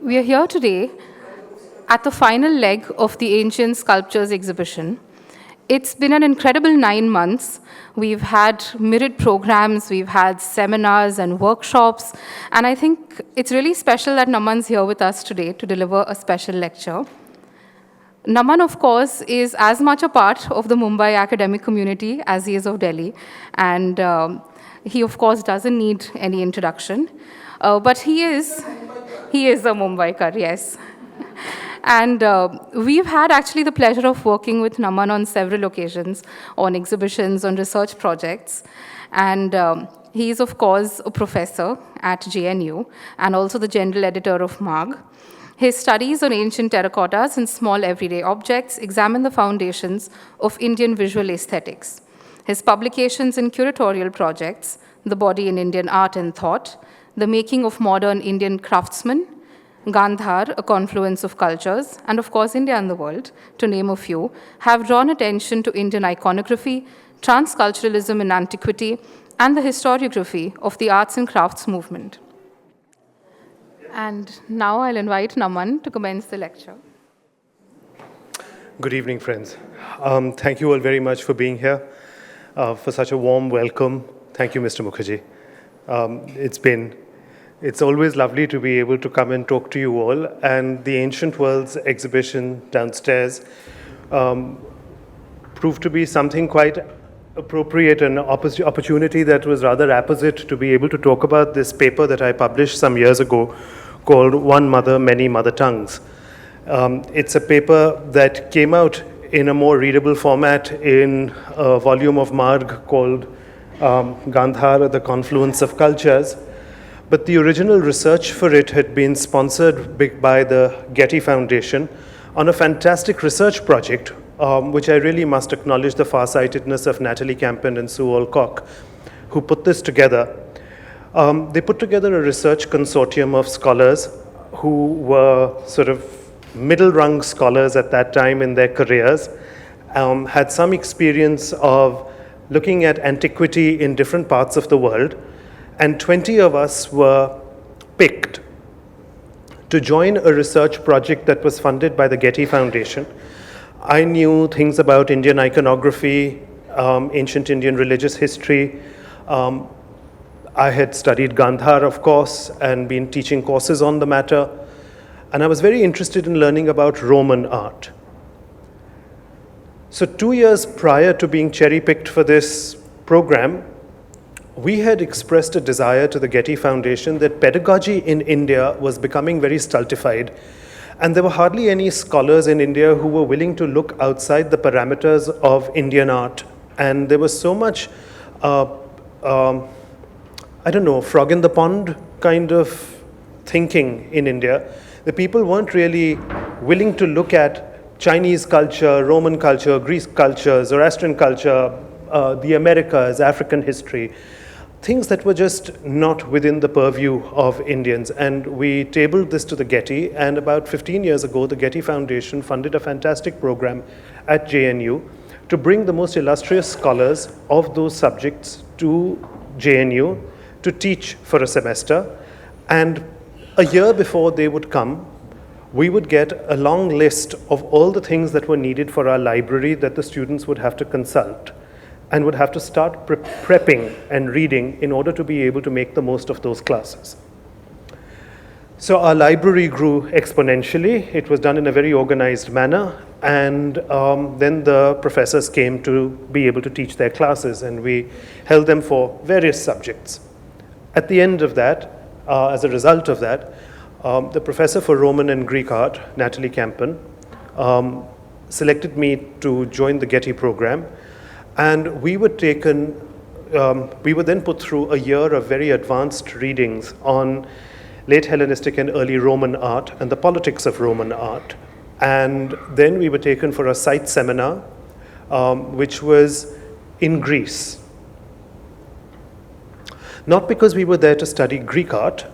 We are here today at the final leg of the Ancient Sculptures exhibition. It's been an incredible 9 months. We've had myriad programs, we've had seminars and workshops, and I think it's really special that Naman's here with us today to deliver a special lecture. Naman, of course, is as much a part of the Mumbai academic community as he is of Delhi, and he, of course, doesn't need any introduction. But he is a Mumbaikar, yes. And we've had actually the pleasure of working with Naman on several occasions, on exhibitions, on research projects. And he is, of course, a professor at JNU and also the general editor of Marg. His studies on ancient terracottas and small everyday objects examine the foundations of Indian visual aesthetics. His publications and curatorial projects, The Body in Indian Art and Thought, The Making of Modern Indian Craftsmen, Gandhara, A Confluence of Cultures, and of course India and the World, to name a few, have drawn attention to Indian iconography, transculturalism in antiquity, and the historiography of the arts and crafts movement. And now I'll invite Naman to commence the lecture. Good evening, friends. Thank you all very much for being here, for such a warm welcome. Thank you, Mr. Mukherjee. It's always lovely to be able to come and talk to you all, and the Ancient Worlds exhibition downstairs proved to be something quite appropriate, an opportunity that was rather apposite to be able to talk about this paper that I published some years ago called One Mother, Many Mother Tongues. It's a paper that came out in a more readable format in a volume of Marg called Gandhara, The Confluence of Cultures. But the original research for it had been sponsored by the Getty Foundation on a fantastic research project, which I really must acknowledge the farsightedness of Natalie Campen and Sue Alcock, who put this together. They put together a research consortium of scholars who were sort of middle-rung scholars at that time in their careers, had some experience of looking at antiquity in different parts of the world, and 20 of us were picked to join a research project that was funded by the Getty Foundation. I knew things about Indian iconography, ancient Indian religious history. I had studied Gandhara, of course, and been teaching courses on the matter. And I was very interested in learning about Roman art. So 2 years prior to being cherry-picked for this program, we had expressed a desire to the Getty Foundation that pedagogy in India was becoming very stultified, and there were hardly any scholars in India who were willing to look outside the parameters of Indian art. And there was so much, frog in the pond kind of thinking in India. The people weren't really willing to look at Chinese culture, Roman culture, Greek culture, Zoroastrian culture, the Americas, African history, things that were just not within the purview of Indians. And we tabled this to the Getty, and about 15 years ago, the Getty Foundation funded a fantastic program at JNU to bring the most illustrious scholars of those subjects to JNU to teach for a semester. And a year before they would come, we would get a long list of all the things that were needed for our library that the students would have to consult and would have to start prepping and reading in order to be able to make the most of those classes. So our library grew exponentially. It was done in a very organized manner, and then the professors came to be able to teach their classes, and we held them for various subjects. At the end of that, as a result of that, the professor for Roman and Greek art, Natalie Campen, selected me to join the Getty program. And we were then put through a year of very advanced readings on late Hellenistic and early Roman art and the politics of Roman art. And then we were taken for a site seminar, which was in Greece. Not because we were there to study Greek art,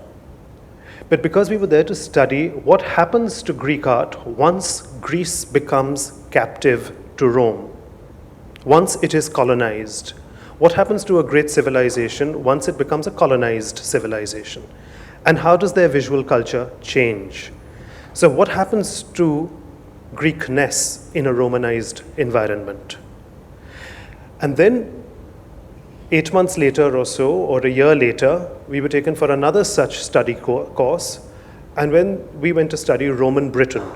but because we were there to study what happens to Greek art once Greece becomes captive to Rome. Once it is colonized, what happens to a great civilization once it becomes a colonized civilization? And how does their visual culture change? So what happens to Greekness in a Romanized environment? And then 8 months later or so, or a year later, we were taken for another such study course, and when we went to study Roman Britain,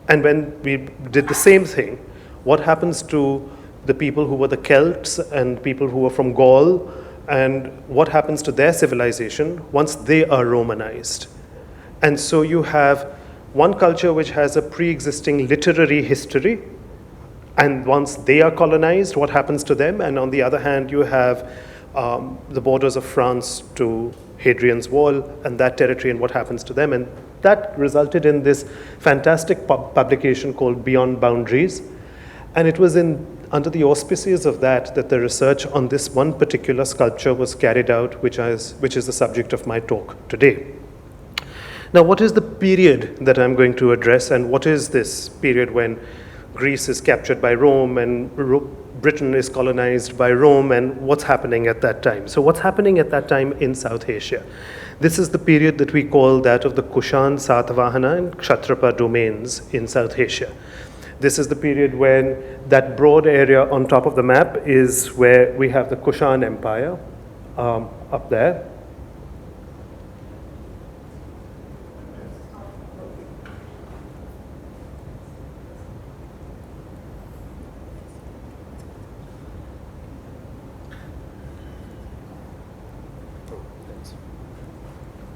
and when we did the same thing, what happens to the people who were the Celts and people who were from Gaul, and what happens to their civilization once they are Romanized? And so you have one culture which has a pre-existing literary history, and once they are colonized, what happens to them? And on the other hand, you have the borders of France to Hadrian's Wall and that territory and what happens to them. And that resulted in this fantastic publication called Beyond Boundaries. And it was under the auspices of that the research on this one particular sculpture was carried out, which is the subject of my talk today. Now, what is the period that I'm going to address, and what is this period when Greece is captured by Rome and Britain is colonized by Rome, and what's happening at that time? So what's happening at that time in South Asia? This is the period that we call that of the Kushan, Satavahana, and Ksatrapa domains in South Asia. This is the period when that broad area on top of the map is where we have the Kushan Empire up there.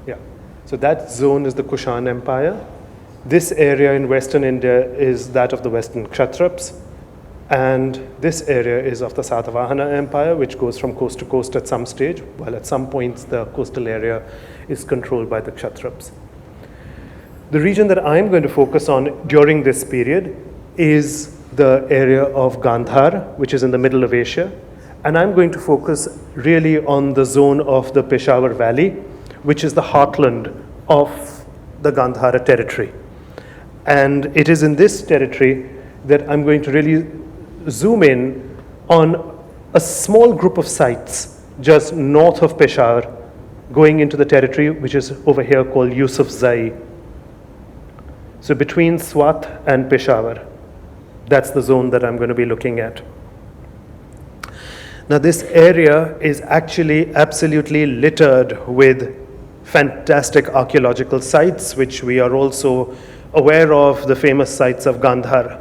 Yeah, so that zone is the Kushan Empire. This area in Western India is that of the Western Kshatraps, and this area is of the Satavahana Empire, which goes from coast to coast at some stage, while at some points the coastal area is controlled by the Kshatraps. The region that I'm going to focus on during this period is the area of Gandhara, which is in the middle of Asia, and I'm going to focus really on the zone of the Peshawar Valley, which is the heartland of the Gandhara territory. And it is in this territory that I'm going to really zoom in on a small group of sites just north of Peshawar, going into the territory which is over here called Yusufzai. So between Swat and Peshawar, that's the zone that I'm going to be looking at. Now this area is actually absolutely littered with fantastic archaeological sites, which we are also aware of, the famous sites of Gandhara.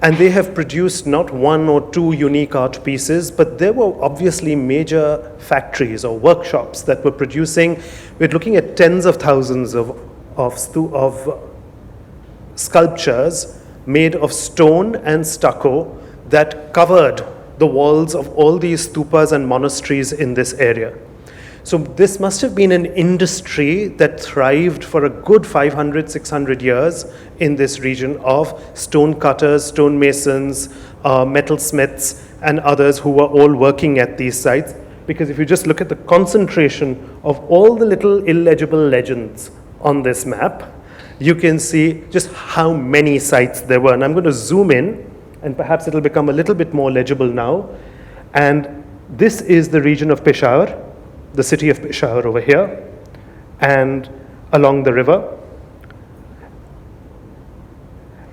And they have produced not one or two unique art pieces, but there were obviously major factories or workshops that were producing. We're looking at tens of thousands of sculptures made of stone and stucco that covered the walls of all these stupas and monasteries in this area. So this must have been an industry that thrived for a good 500, 600 years in this region of stone cutters, stone masons, metalsmiths, and others who were all working at these sites. Because if you just look at the concentration of all the little illegible legends on this map, you can see just how many sites there were. And I'm going to zoom in, and perhaps it'll become a little bit more legible now. And this is the region of Peshawar, the city of Peshawar over here, and along the river.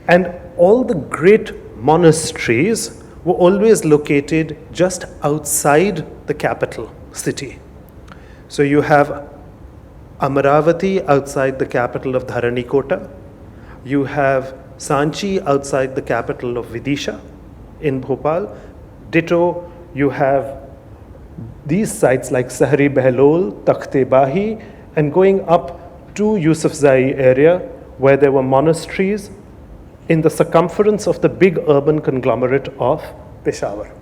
And all the great monasteries were always located just outside the capital city. So you have Amaravati outside the capital of Dharanikota. You have Sanchi outside the capital of Vidisha in Bhopal. Ditto, you have these sites like Sahri Behlol, Takhte Bahi, and going up to Yusufzai area where there were monasteries in the circumference of the big urban conglomerate of Peshawar.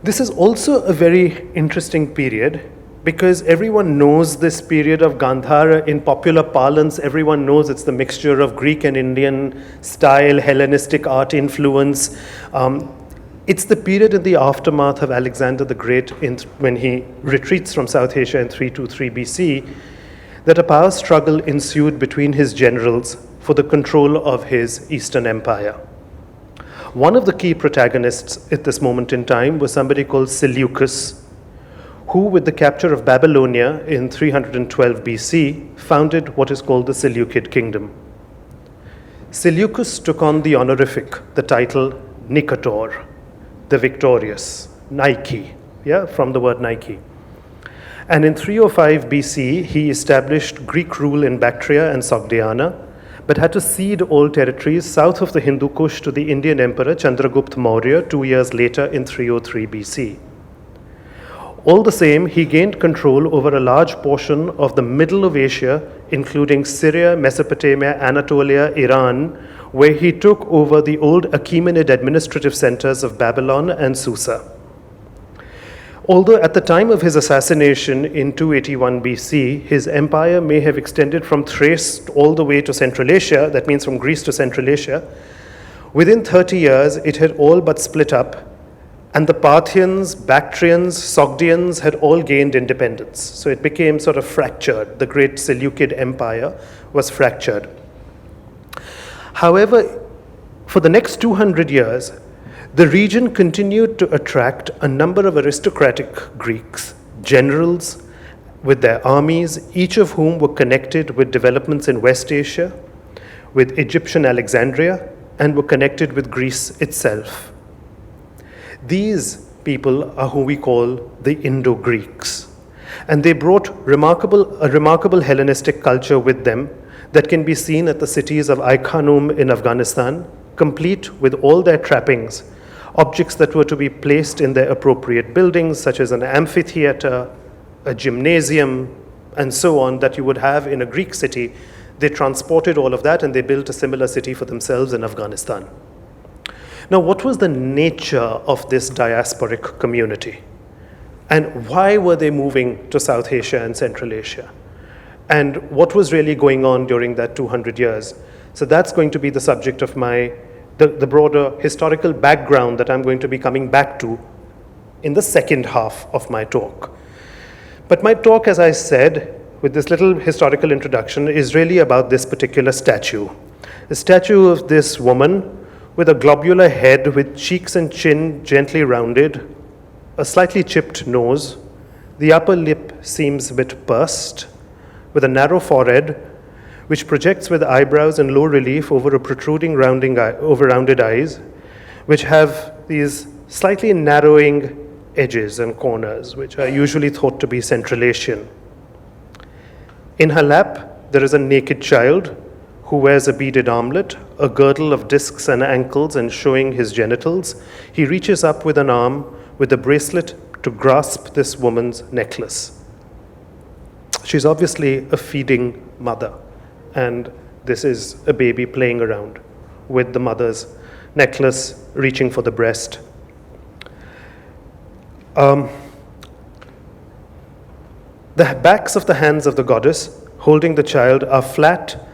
This is also a very interesting period because everyone knows this period of Gandhara. In popular parlance, everyone knows it's the mixture of Greek and Indian style, Hellenistic art influence. It's the period in the aftermath of Alexander the Great when he retreats from South Asia in 323 BC, that a power struggle ensued between his generals for the control of his Eastern Empire. One of the key protagonists at this moment in time was somebody called Seleucus, who, with the capture of Babylonia in 312 BC, founded what is called the Seleucid kingdom. Seleucus took on the honorific, the title Nicator, the victorious, Nike, from the word Nike. And in 305 BC, he established Greek rule in Bactria and Sogdiana, but had to cede all territories south of the Hindu Kush to the Indian emperor Chandragupta Maurya 2 years later in 303 BC. All the same, he gained control over a large portion of the middle of Asia, including Syria, Mesopotamia, Anatolia, Iran, where he took over the old Achaemenid administrative centers of Babylon and Susa. Although at the time of his assassination in 281 BC, his empire may have extended from Thrace all the way to Central Asia, that means from Greece to Central Asia, within 30 years it had all but split up, and the Parthians, Bactrians, Sogdians had all gained independence. So it became sort of fractured. The great Seleucid empire was fractured. However, for the next 200 years, the region continued to attract a number of aristocratic Greeks, generals with their armies, each of whom were connected with developments in West Asia, with Egyptian Alexandria, and were connected with Greece itself. These people are who we call the Indo-Greeks, and they brought a remarkable Hellenistic culture with them that can be seen at the cities of Ai-Khanum in Afghanistan, complete with all their trappings, objects that were to be placed in their appropriate buildings, such as an amphitheater, a gymnasium, and so on, that you would have in a Greek city. They transported all of that and they built a similar city for themselves in Afghanistan. Now, what was the nature of this diasporic community? And why were they moving to South Asia and Central Asia? And what was really going on during that 200 years? So that's going to be the subject of the broader historical background that I'm going to be coming back to in the second half of my talk. But my talk, as I said, with this little historical introduction, is really about this particular statue. A statue of this woman with a globular head with cheeks and chin gently rounded, a slightly chipped nose, the upper lip seems a bit pursed, with a narrow forehead, which projects with eyebrows in low relief over a protruding rounded eyes, which have these slightly narrowing edges and corners, which are usually thought to be Central Asian. In her lap, there is a naked child who wears a beaded armlet, a girdle of discs and ankles and showing his genitals. He reaches up with an arm with a bracelet to grasp this woman's necklace. She's obviously a feeding mother, and this is a baby playing around with the mother's necklace reaching for the breast. The backs of the hands of the goddess holding the child are flat,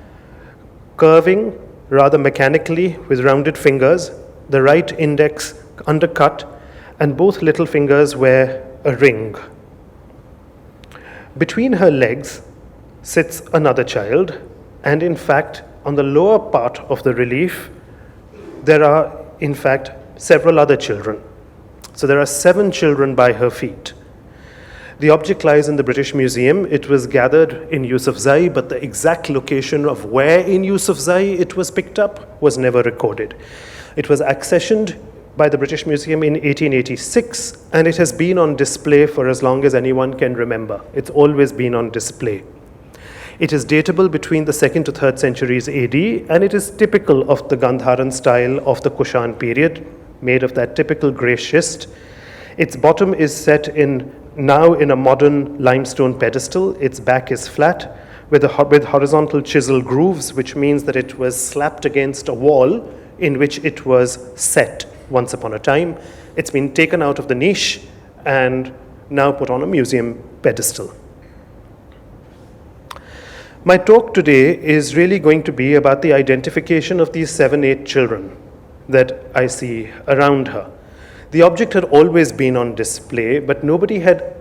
curving rather mechanically with rounded fingers, the right index undercut, and both little fingers wear a ring. Between her legs sits another child, and in fact, on the lower part of the relief, there are in fact several other children. So there are 7 children by her feet. The object lies in the British Museum. It was gathered in Yusufzai, but the exact location of where in Yusufzai it was picked up was never recorded. It was accessioned by the British Museum in 1886, and it has been on display for as long as anyone can remember. It's always been on display. It is datable between the 2nd to 3rd centuries AD, and it is typical of the Gandharan style of the Kushan period, made of that typical grey schist. Its bottom is set now in a modern limestone pedestal. Its back is flat with horizontal chisel grooves, which means that it was slapped against a wall in which it was set once upon a time. It's been taken out of the niche and now put on a museum pedestal. My talk today is really going to be about the identification of these 7-8 children that I see around her. The object had always been on display, but nobody had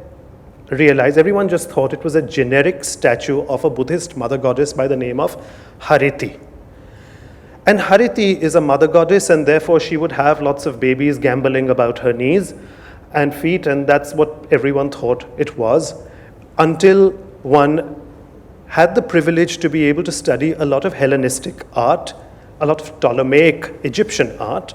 realized, everyone just thought it was a generic statue of a Buddhist mother goddess by the name of Hariti. And Hariti is a mother goddess, and therefore she would have lots of babies gamboling about her knees. and feet, and that's what everyone thought it was, until one had the privilege to be able to study a lot of Hellenistic art, a lot of Ptolemaic Egyptian art,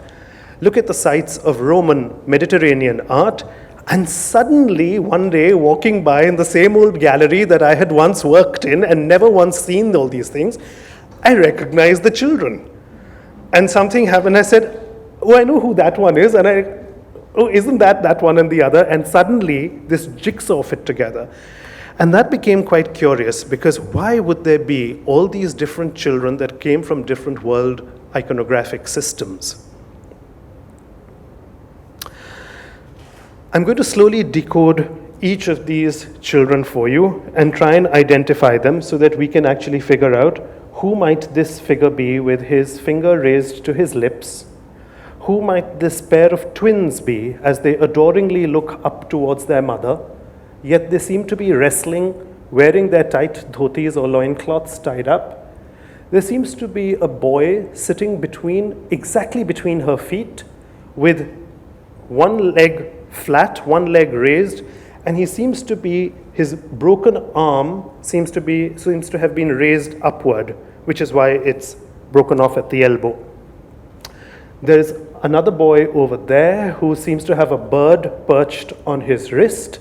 look at the sites of Roman Mediterranean art, and suddenly one day walking by in the same old gallery that I had once worked in and never once seen all these things, I recognized the children. And something happened. I said, oh, I know who that one is. And oh, isn't that one and the other? And suddenly this jigsaw fit together. And that became quite curious, because why would there be all these different children that came from different world iconographic systems? I'm going to slowly decode each of these children for you and try and identify them so that we can actually figure out who might this figure be with his finger raised to his lips. Who might this pair of twins be as they adoringly look up towards their mother, yet they seem to be wrestling, wearing their tight dhotis or loincloths tied up. There seems to be a boy sitting exactly between her feet, with one leg flat, one leg raised, and his broken arm seems to have been raised upward, which is why it's broken off at the elbow. There's another boy over there who seems to have a bird perched on his wrist.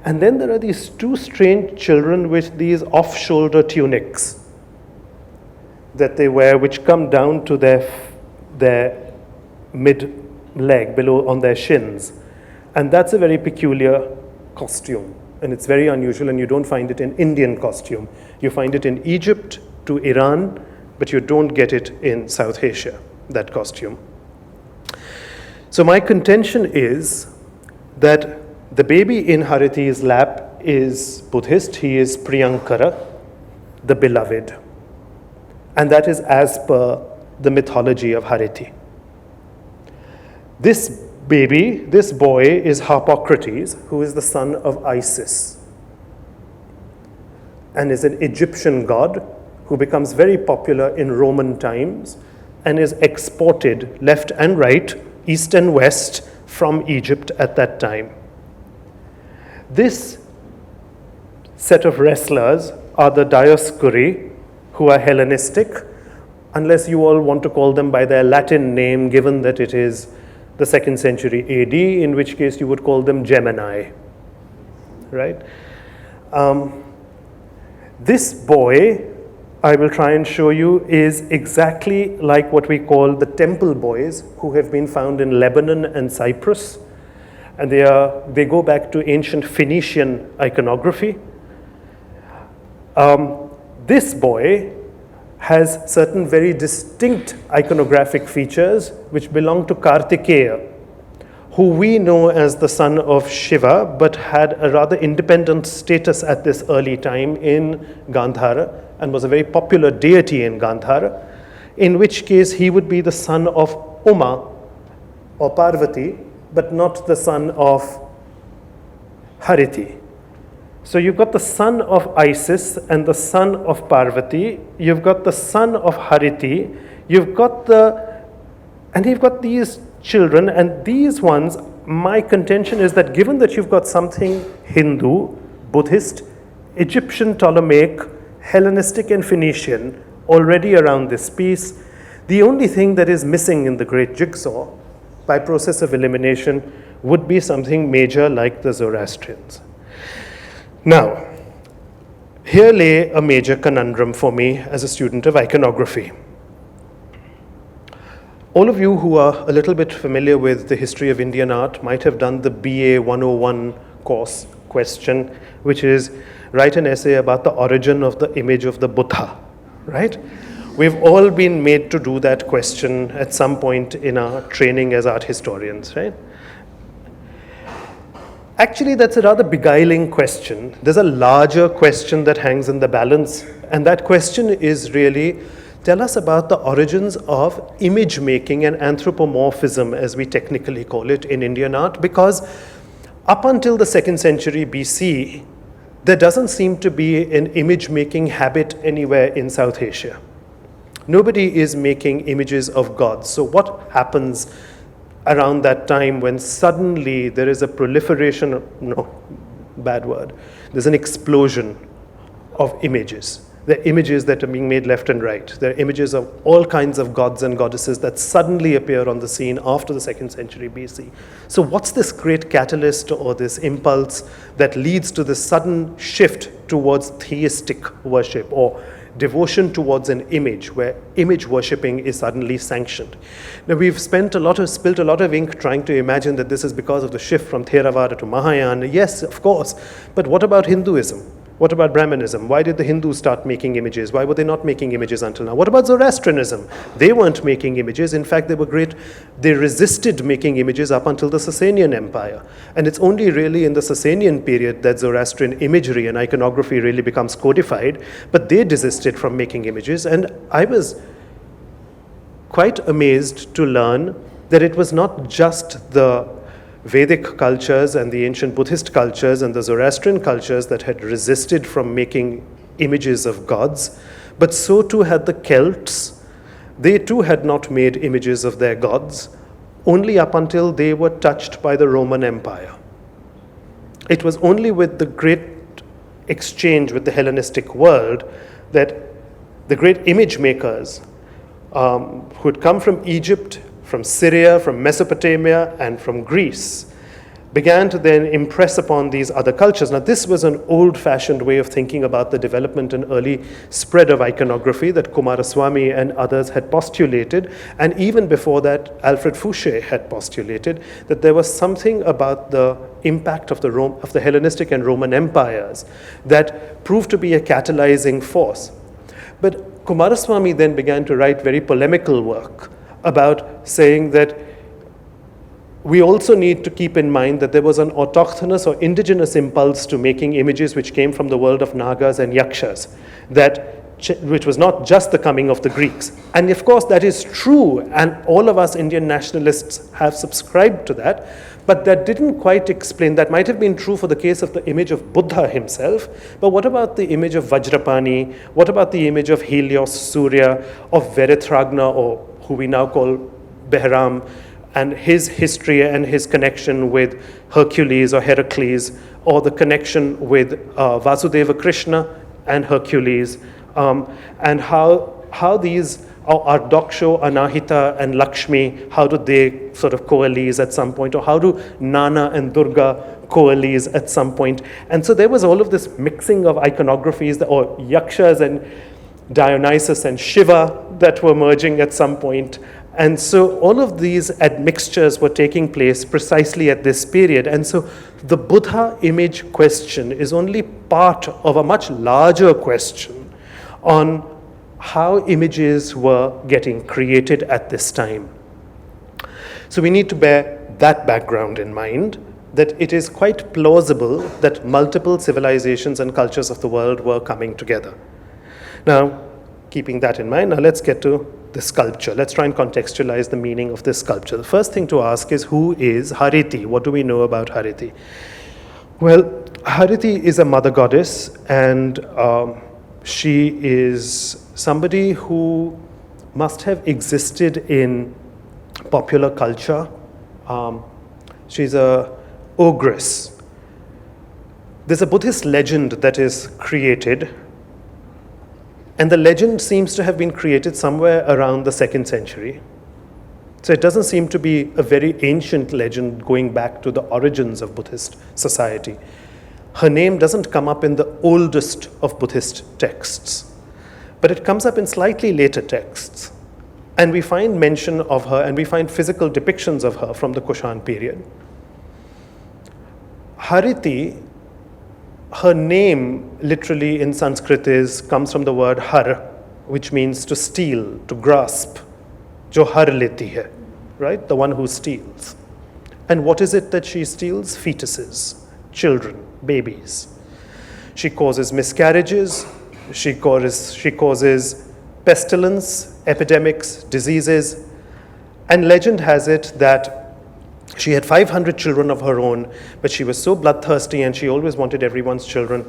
And then there are these two strange children with these off-shoulder tunics that they wear, which come down to their mid-leg, below on their shins. And that's a very peculiar costume. And it's very unusual, and you don't find it in Indian costume. You find it in Egypt to Iran, but you don't get it in South Asia, that costume. So my contention is that the baby in Hariti's lap is Buddhist. He is Priyankara, the beloved. And that is as per the mythology of Hariti. This boy is Harpocrates, who is the son of Isis, and is an Egyptian god who becomes very popular in Roman times and is exported left and right, east and west, from Egypt at that time. This set of wrestlers are the Dioscuri, who are Hellenistic, unless you all want to call them by their Latin name, given that it is the 2nd century AD, in which case you would call them Gemini, right? This boy, I will try and show you, is exactly like what we call the temple boys who have been found in Lebanon and Cyprus. And they go back to ancient Phoenician iconography. This boy has certain very distinct iconographic features which belong to Kartikeya, who we know as the son of Shiva, but had a rather independent status at this early time in Gandhara and was a very popular deity in Gandhara, in which case he would be the son of Uma or Parvati, but not the son of Hariti. So you've got the son of Isis and the son of Parvati, you've got the son of Hariti, you've got these children, and these ones, my contention is that given that you've got something Hindu, Buddhist, Egyptian, Ptolemaic, Hellenistic and Phoenician already around this piece, the only thing that is missing in the great jigsaw by process of elimination would be something major like the Zoroastrians. Now, here lay a major conundrum for me as a student of iconography. All of you who are a little bit familiar with the history of Indian art might have done the BA 101 course question, which is write an essay about the origin of the image of the Buddha, right? We've all been made to do that question at some point in our training as art historians, right? Actually, that's a rather beguiling question. There's a larger question that hangs in the balance, and that question is really, tell us about the origins of image making and anthropomorphism, as we technically call it in Indian art, because up until the 2nd century BC, there doesn't seem to be an image making habit anywhere in South Asia. Nobody is making images of gods. So what happens around that time when suddenly there is a proliferation, no, bad word, there's an explosion of images. There are images that are being made left and right. There are images of all kinds of gods and goddesses that suddenly appear on the scene after the 2nd century BC. So what's this great catalyst or this impulse that leads to this sudden shift towards theistic worship or devotion towards an image, where image worshipping is suddenly sanctioned? Now, we've spilt a lot of ink trying to imagine that this is because of the shift from Theravada to Mahayana. Yes, of course. But what about Hinduism? What about Brahmanism? Why did the Hindus start making images? Why were they not making images until now? What about Zoroastrianism? They weren't making images. In fact, they resisted making images up until the Sasanian Empire. And it's only really in the Sasanian period that Zoroastrian imagery and iconography really becomes codified. But they desisted from making images. And I was quite amazed to learn that it was not just the Vedic cultures and the ancient Buddhist cultures and the Zoroastrian cultures that had resisted from making images of gods, but so too had the Celts. They too had not made images of their gods, only up until they were touched by the Roman Empire. It was only with the great exchange with the Hellenistic world that the great image makers who had come from Egypt, from Syria, from Mesopotamia, and from Greece, began to then impress upon these other cultures. Now, this was an old-fashioned way of thinking about the development and early spread of iconography that Kumaraswamy and others had postulated, and even before that, Alfred Fouché had postulated that there was something about the impact of the Hellenistic and Roman empires that proved to be a catalyzing force. But Kumaraswamy then began to write very polemical work about saying that we also need to keep in mind that there was an autochthonous or indigenous impulse to making images which came from the world of Nagas and Yakshas, which was not just the coming of the Greeks. And of course that is true, and all of us Indian nationalists have subscribed to that, but that didn't quite explain. That might have been true for the case of the image of Buddha himself, but what about the image of Vajrapani? What about the image of Helios, Surya, of Verithragna, or who we now call Behram, and his history and his connection with Hercules or Heracles, or the connection with Vasudeva Krishna and Hercules, and how these are Daksho, Anahita, and Lakshmi, how do they sort of coalesce at some point, or how do Nana and Durga coalesce at some point? And so there was all of this mixing of iconographies, or Yakshas and Dionysus and Shiva that were merging at some point. And so all of these admixtures were taking place precisely at this period. And so the Buddha image question is only part of a much larger question on how images were getting created at this time. So we need to bear that background in mind, that it is quite plausible that multiple civilizations and cultures of the world were coming together. Now, keeping that in mind, now let's get to the sculpture. Let's try and contextualize the meaning of this sculpture. The first thing to ask is, who is Hariti? What do we know about Hariti? Well, Hariti is a mother goddess, and she is somebody who must have existed in popular culture. She's a ogress. There's a Buddhist legend that is created, and the legend seems to have been created somewhere around the 2nd century. So it doesn't seem to be a very ancient legend going back to the origins of Buddhist society. Her name doesn't come up in the oldest of Buddhist texts, but it comes up in slightly later texts. And we find mention of her, and we find physical depictions of her from the Kushan period. Hariti, her name literally in Sanskrit comes from the word har, which means to steal, to grasp. Jo har leti hai, right? The one who steals. And what is it that she steals? Fetuses, children, babies. She causes miscarriages, she causes pestilence, epidemics, diseases. And legend has it that she had 500 children of her own, but she was so bloodthirsty and she always wanted everyone's children.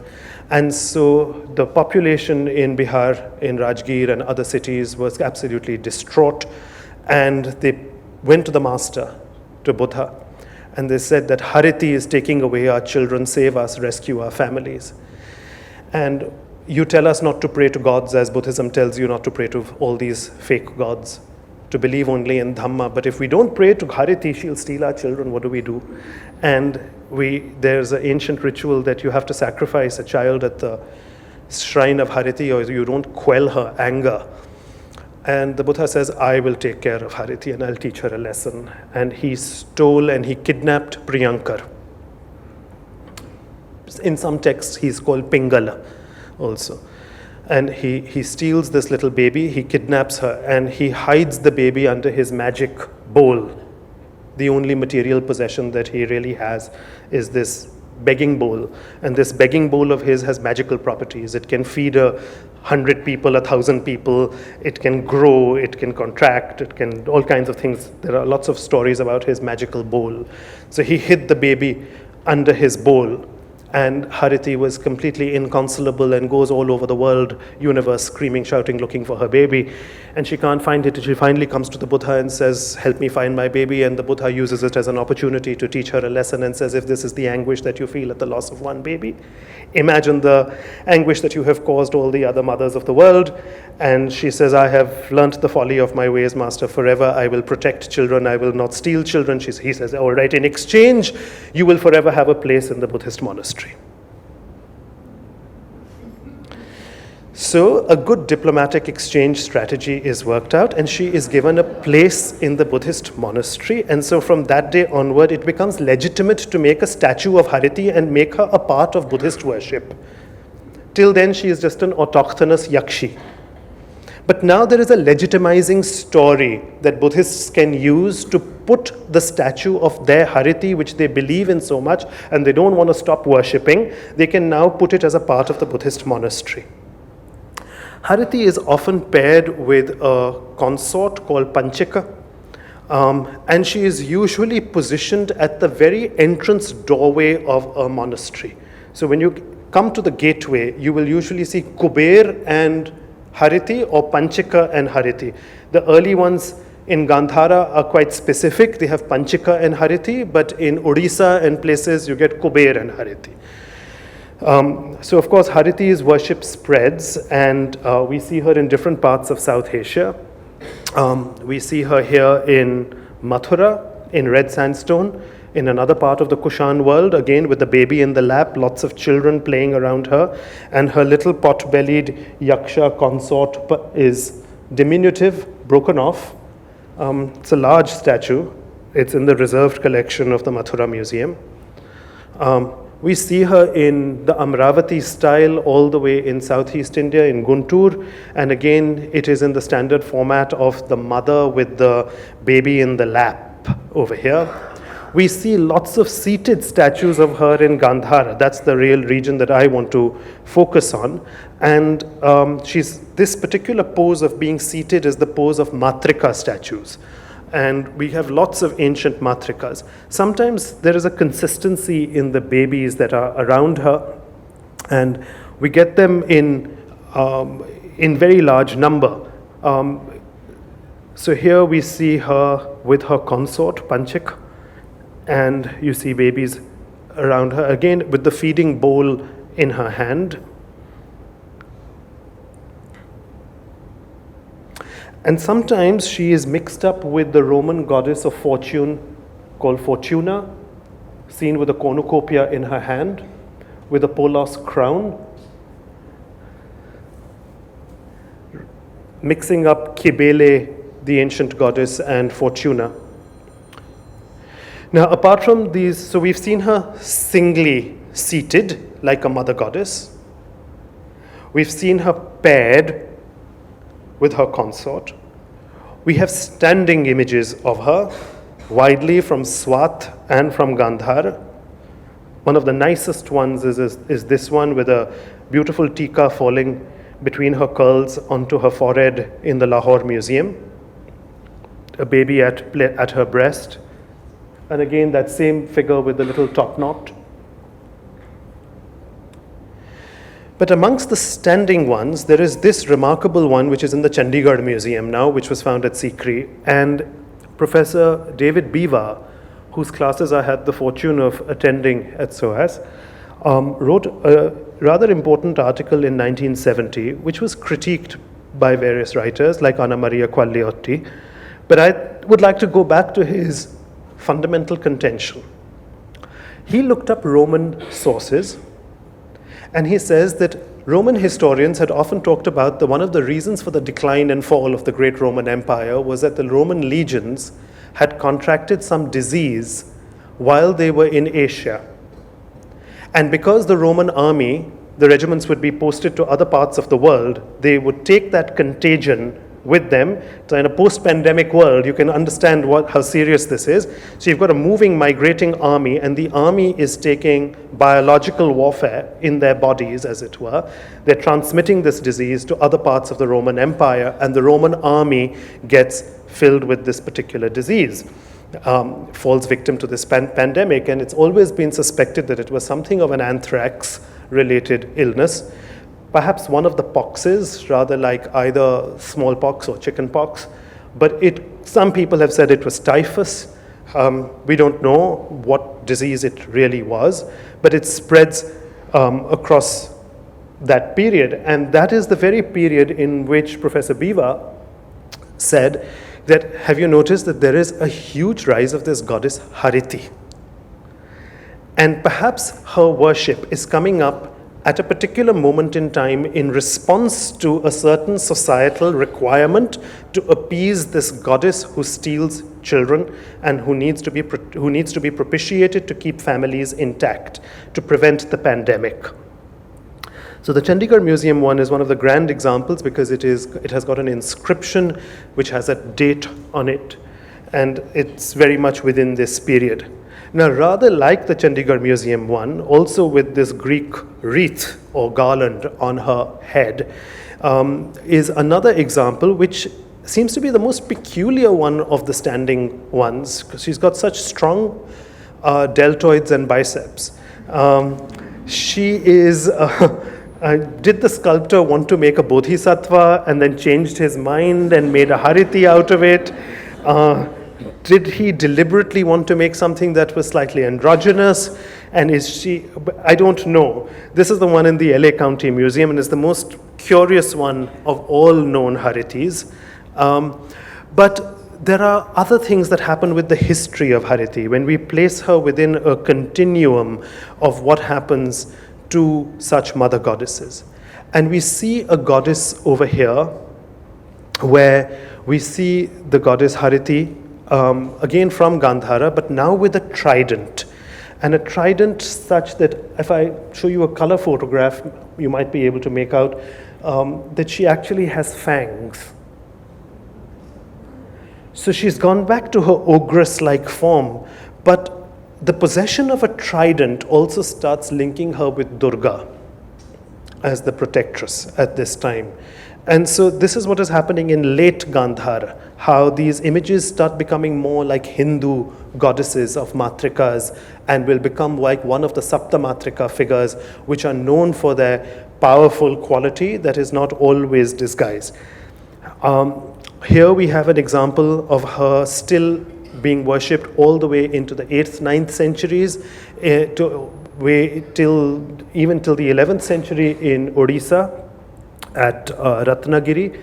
And so the population in Bihar, in Rajgir and other cities was absolutely distraught. And they went to the master to Buddha. And they said that Hariti is taking away our children, save us, rescue our families. And you tell us not to pray to gods as Buddhism tells you not to pray to all these fake gods, to believe only in Dhamma. But if we don't pray to Hariti, she'll steal our children. What do we do? And there's an ancient ritual that you have to sacrifice a child at the shrine of Hariti or you don't quell her anger. And the Buddha says, I will take care of Hariti and I'll teach her a lesson. And he stole and he kidnapped Priyankar. In some texts, he's called Pingala also. And he steals this little baby, he kidnaps her, and he hides the baby under his magic bowl. The only material possession that he really has is this begging bowl. And this begging bowl of his has magical properties. It can feed 100 people, 1,000 people. It can grow, it can contract, it can all kinds of things. There are lots of stories about his magical bowl. So he hid the baby under his bowl. And Hariti was completely inconsolable and goes all over the world, universe, screaming, shouting, looking for her baby. And she can't find it. She finally comes to the Buddha and says, help me find my baby. And the Buddha uses it as an opportunity to teach her a lesson and says, if this is the anguish that you feel at the loss of one baby, imagine the anguish that you have caused all the other mothers of the world. And she says, I have learnt the folly of my ways, Master, forever. I will protect children. I will not steal children. He says, all right, in exchange, you will forever have a place in the Buddhist monastery. So a good diplomatic exchange strategy is worked out, and she is given a place in the Buddhist monastery. And so from that day onward, it becomes legitimate to make a statue of Hariti and make her a part of Buddhist worship. Till then, she is just an autochthonous yakshi. But now there is a legitimizing story that Buddhists can use to put the statue of their Hariti, which they believe in so much, and they don't want to stop worshipping, they can now put it as a part of the Buddhist monastery. Hariti is often paired with a consort called Panchika, and she is usually positioned at the very entrance doorway of a monastery. So when you come to the gateway, you will usually see Kuber and Hariti or Panchika and Hariti. The early ones in Gandhara are quite specific. They have Panchika and Hariti, but in Odisha and places you get Kuber and Hariti. So of course Hariti's worship spreads, and we see her in different parts of South Asia. We see her here in Mathura, in red sandstone, in another part of the Kushan world, again with the baby in the lap, lots of children playing around her, and her little pot-bellied yaksha consort is diminutive, broken off. It's a large statue. It's in the reserved collection of the Mathura Museum. We see her in the Amravati style all the way in Southeast India, in Guntur, and again it is in the standard format of the mother with the baby in the lap over here. We see lots of seated statues of her in Gandhara. That's the real region that I want to focus on. And this particular pose of being seated is the pose of Matrika statues. And we have lots of ancient Matrikas. Sometimes there is a consistency in the babies that are around her, and we get them in very large number. So here we see her with her consort, Panchik, and you see babies around her, again with the feeding bowl in her hand. And sometimes she is mixed up with the Roman goddess of fortune called Fortuna, seen with a cornucopia in her hand, with a polos crown, mixing up Kibele, the ancient goddess, and Fortuna. Now, apart from these, so we've seen her singly seated like a mother goddess. We've seen her paired with her consort. We have standing images of her, widely from Swat and from Gandhara. One of the nicest ones is this one with a beautiful tika falling between her curls onto her forehead in the Lahore Museum. A baby at her breast. And again, that same figure with the little top knot. But amongst the standing ones, there is this remarkable one which is in the Chandigarh Museum now, which was found at Sikri. And Professor David Beaver whose classes I had the fortune of attending at SOAS, wrote a rather important article in 1970, which was critiqued by various writers like Anna Maria Quagliotti. But I would like to go back to his fundamental contention. He looked up Roman sources, and he says that Roman historians had often talked about one of the reasons for the decline and fall of the great Roman Empire was that the Roman legions had contracted some disease while they were in Asia. And because the Roman army, the regiments would be posted to other parts of the world, they would take that contagion with them. So in a post-pandemic world, you can understand how serious this is. So you've got a moving, migrating army, and the army is taking biological warfare in their bodies, as it were. They're transmitting this disease to other parts of the Roman Empire, and the Roman army gets filled with this particular disease, falls victim to this pandemic, and it's always been suspected that it was something of an anthrax-related illness. Perhaps one of the poxes, rather like either smallpox or chickenpox, but some people have said it was typhus. We don't know what disease it really was, but it spreads across that period. And that is the very period in which Professor Biva said that, have you noticed that there is a huge rise of this goddess Hariti? And perhaps her worship is coming up at a particular moment in time in response to a certain societal requirement to appease this goddess who steals children and who needs to be propitiated to keep families intact, to prevent the pandemic. So the Chandigarh Museum one is one of the grand examples because it has got an inscription which has a date on it, and it's very much within this period. Now, rather like the Chandigarh Museum one, also with this Greek wreath or garland on her head, is another example which seems to be the most peculiar one of the standing ones, because she's got such strong deltoids and biceps. Did the sculptor want to make a bodhisattva and then changed his mind and made a Hariti out of it? Did he deliberately want to make something that was slightly androgynous? And is she, I don't know. This is the one in the LA County Museum, and is the most curious one of all known Haritis. But there are other things that happen with the history of Hariti. When we place her within a continuum of what happens to such mother goddesses. And we see a goddess over here, where we see the goddess Hariti, again from Gandhara, but now with a trident. And a trident such that if I show you a color photograph, you might be able to make out that she actually has fangs. So she's gone back to her ogress-like form, but the possession of a trident also starts linking her with Durga as the protectress at this time. And so this is what is happening in late Gandhara, how these images start becoming more like Hindu goddesses of matrikas and will become like one of the Saptamatrika figures, which are known for their powerful quality that is not always disguised. Here we have an example of her still being worshipped all the way into the 8th, 9th centuries, even till the 11th century in Odisha at Ratnagiri.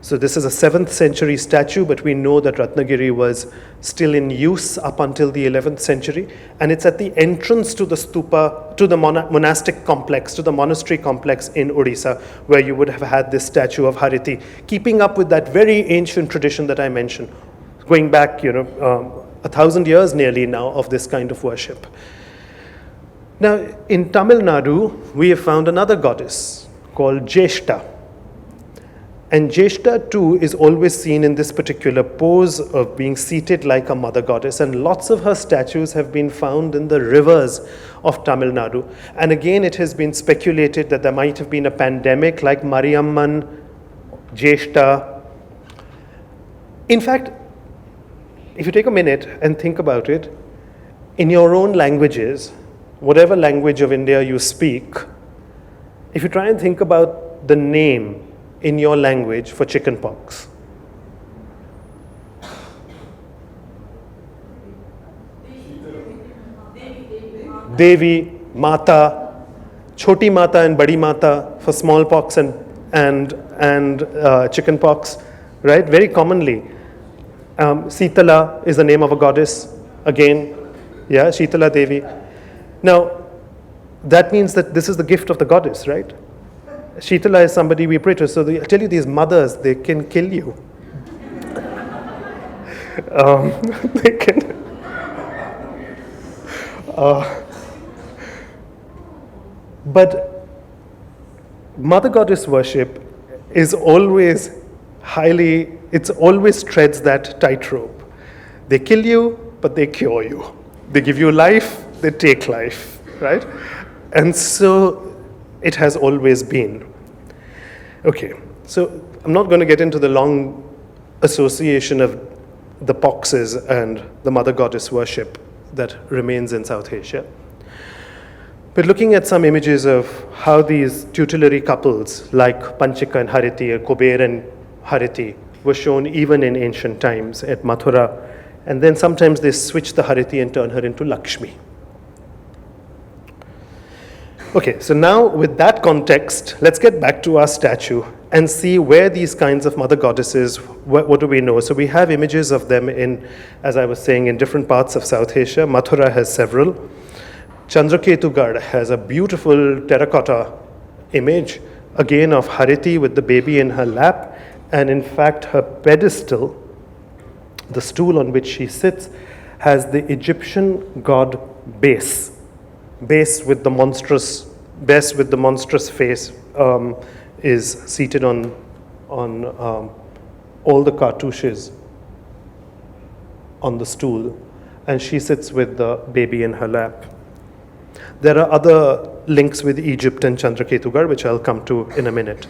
So this is a 7th century statue, but we know that Ratnagiri was still in use up until the 11th century. And it's at the entrance to the stupa, to the monastic complex, to the monastery complex in Odisha, where you would have had this statue of Hariti, keeping up with that very ancient tradition that I mentioned, going back, 1,000 years nearly now of this kind of worship. Now, in Tamil Nadu, we have found another goddess called Jeshta. And Jeshta too is always seen in this particular pose of being seated like a mother goddess, and lots of her statues have been found in the rivers of Tamil Nadu. And again, it has been speculated that there might have been a pandemic like Mariamman, Jeshta. In fact, if you take a minute and think about it, in your own languages, whatever language of India you speak, if you try and think about the name in your language for chickenpox, Devi, Mata, Choti Mata and Badi Mata for smallpox and chicken pox, right? Very commonly. Sitala is the name of a goddess, again, yeah, Shitala Devi. Now, that means that this is the gift of the goddess, right? Shitala is somebody we pray to. So I tell you, these mothers, they can kill you. They can. But mother goddess worship is always it always treads that tightrope. They kill you, but they cure you. They give you life, they take life, right? And so it has always been. Okay, so I'm not going to get into the long association of the poxes and the mother goddess worship that remains in South Asia. But looking at some images of how these tutelary couples like Panchika and Hariti, or Kuber and Hariti, were shown even in ancient times at Mathura, and then sometimes they switch the Hariti and turn her into Lakshmi. Okay, so now with that context, let's get back to our statue and see where these kinds of mother goddesses, what do we know? So we have images of them in, as I was saying, in different parts of South Asia. Mathura has several. Chandraketugarh has a beautiful terracotta image, again of Hariti with the baby in her lap, and in fact her pedestal, the stool on which she sits, has the Egyptian god Bes with the monstrous face, is seated on all the cartouches on the stool, and she sits with the baby in her lap. There are other links with Egypt and Chandraketugarh, which I'll come to in a minute.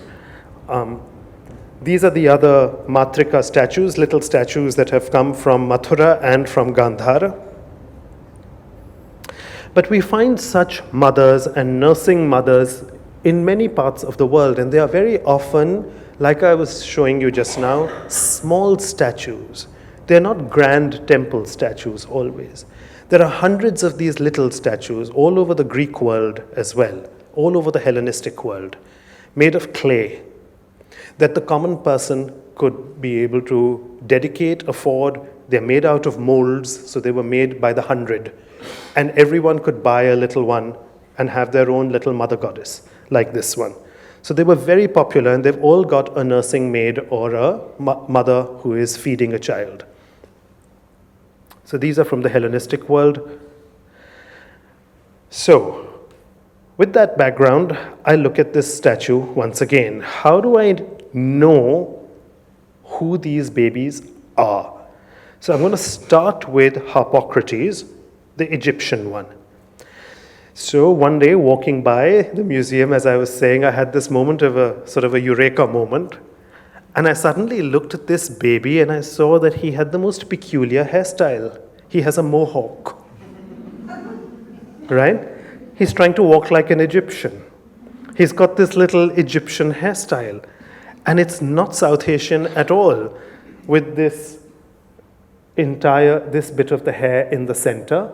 These are the other Matrika statues, little statues that have come from Mathura and from Gandhara. But we find such mothers and nursing mothers in many parts of the world, and they are very often, like I was showing you just now, small statues. They're not grand temple statues always. There are hundreds of these little statues all over the Greek world as well, all over the Hellenistic world, made of clay, that the common person could be able to dedicate, afford. They're made out of molds, so they were made by the 100. And everyone could buy a little one and have their own little mother goddess, like this one. So they were very popular, and they've all got a nursing maid or a mother who is feeding a child. So these are from the Hellenistic world. So, with that background, I look at this statue once again. How do I know who these babies are? So I'm going to start with Harpocrates, the Egyptian one. So one day, walking by the museum, as I was saying, I had this moment of a sort of a eureka moment. And I suddenly looked at this baby and I saw that he had the most peculiar hairstyle. He has a mohawk, right? He's trying to walk like an Egyptian. He's got this little Egyptian hairstyle. And it's not South Asian at all, with this bit of the hair in the center.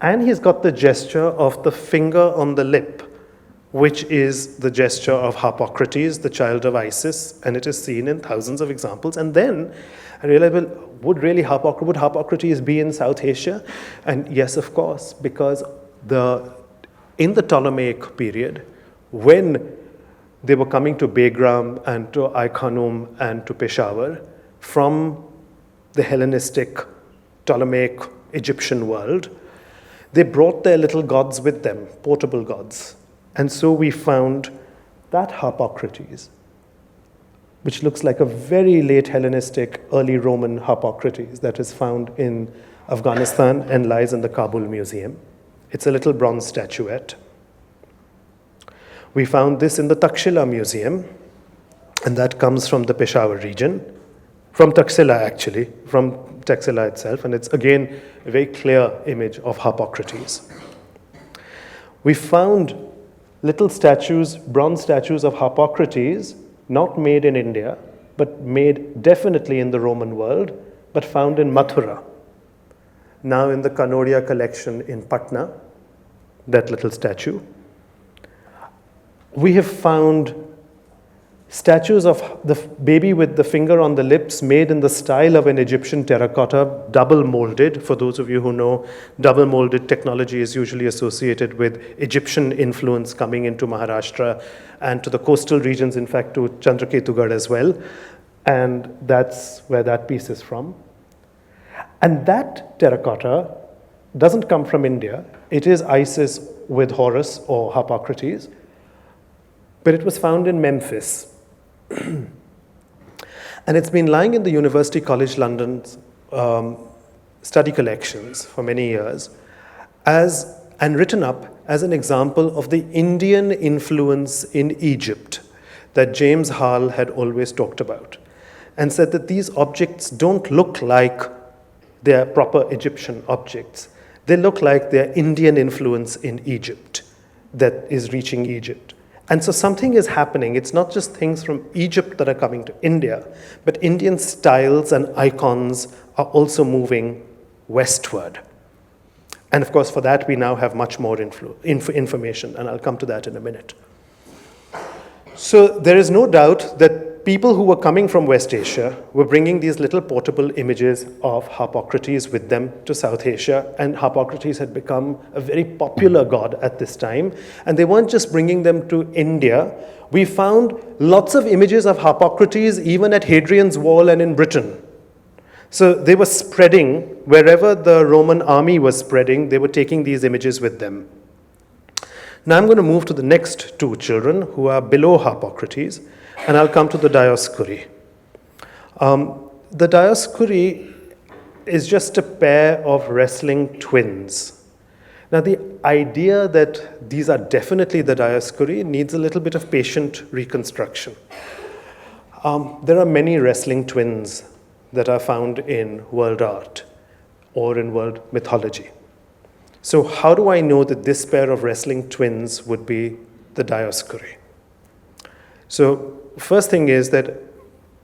And he's got the gesture of the finger on the lip, which is the gesture of Harpocrates, the child of Isis, and it is seen in thousands of examples. And then I realized, well, would Harpocrates be in South Asia? And yes, of course, because in the Ptolemaic period, when they were coming to Begram and to Ai-Khanum and to Peshawar from the Hellenistic, Ptolemaic, Egyptian world, they brought their little gods with them, portable gods. And so we found that Harpocrates, which looks like a very late Hellenistic, early Roman Harpocrates that is found in Afghanistan and lies in the Kabul Museum. It's a little bronze statuette. We found this in the Takshila Museum, and that comes from the Peshawar region, from Taxila actually, from Taxila itself, and it's again a very clear image of Harpocrates. We found little statues, bronze statues of Harpocrates, not made in India, but made definitely in the Roman world, but found in Mathura, now in the Kanoria collection in Patna. that little statue. We have found statues of the baby with the finger on the lips made in the style of an Egyptian terracotta, double molded. For those of you who know, double molded technology is usually associated with Egyptian influence coming into Maharashtra and to the coastal regions, in fact, to Chandraketugad as well. And that's where that piece is from. And that terracotta doesn't come from India. It is Isis with Horus or Harpocrates, but it was found in Memphis. And it's been lying in the University College London's study collections for many years and written up as an example of the Indian influence in Egypt that James Hall had always talked about, and said that these objects don't look like they're proper Egyptian objects. They look like they're Indian influence in Egypt that is reaching Egypt. And so something is happening. It's not just things from Egypt that are coming to India, but Indian styles and icons are also moving westward. And of course, for that, we now have much more information, and I'll come to that in a minute. So there is no doubt that people who were coming from West Asia were bringing these little portable images of Harpocrates with them to South Asia, and Harpocrates had become a very popular god at this time. And they weren't just bringing them to India. We found lots of images of Harpocrates even at Hadrian's Wall and in Britain. So they were spreading, wherever the Roman army was spreading, they were taking these images with them. Now I'm going to move to the next two children who are below Harpocrates, and I'll come to the Dioscuri. The Dioscuri is just a pair of wrestling twins. Now the idea that these are definitely the Dioscuri needs a little bit of patient reconstruction. There are many wrestling twins that are found in world art or in world mythology. So how do I know that this pair of wrestling twins would be the Dioscuri? So first thing is that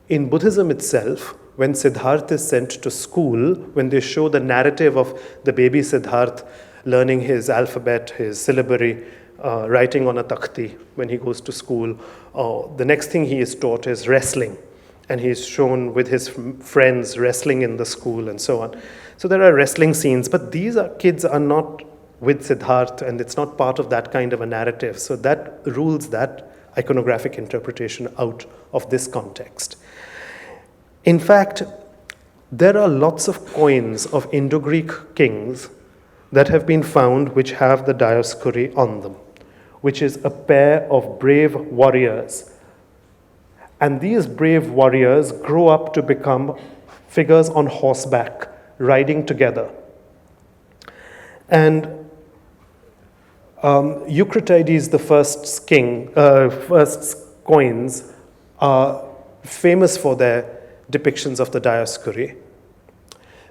in Buddhism itself, when Siddhartha is sent to school, when they show the narrative of the baby Siddhartha learning his alphabet, his syllabary, writing on a takhti when he goes to school, the next thing he is taught is wrestling. And he's shown with his friends wrestling in the school and so on. So there are wrestling scenes, but kids are not with Siddhartha, and it's not part of that kind of a narrative. So that rules that iconographic interpretation out of this context. In fact, there are lots of coins of Indo-Greek kings that have been found which have the Dioscuri on them, which is a pair of brave warriors. And these brave warriors grow up to become figures on horseback, riding together. And Eucratides, the first coins, are famous for their depictions of the Dioscuri.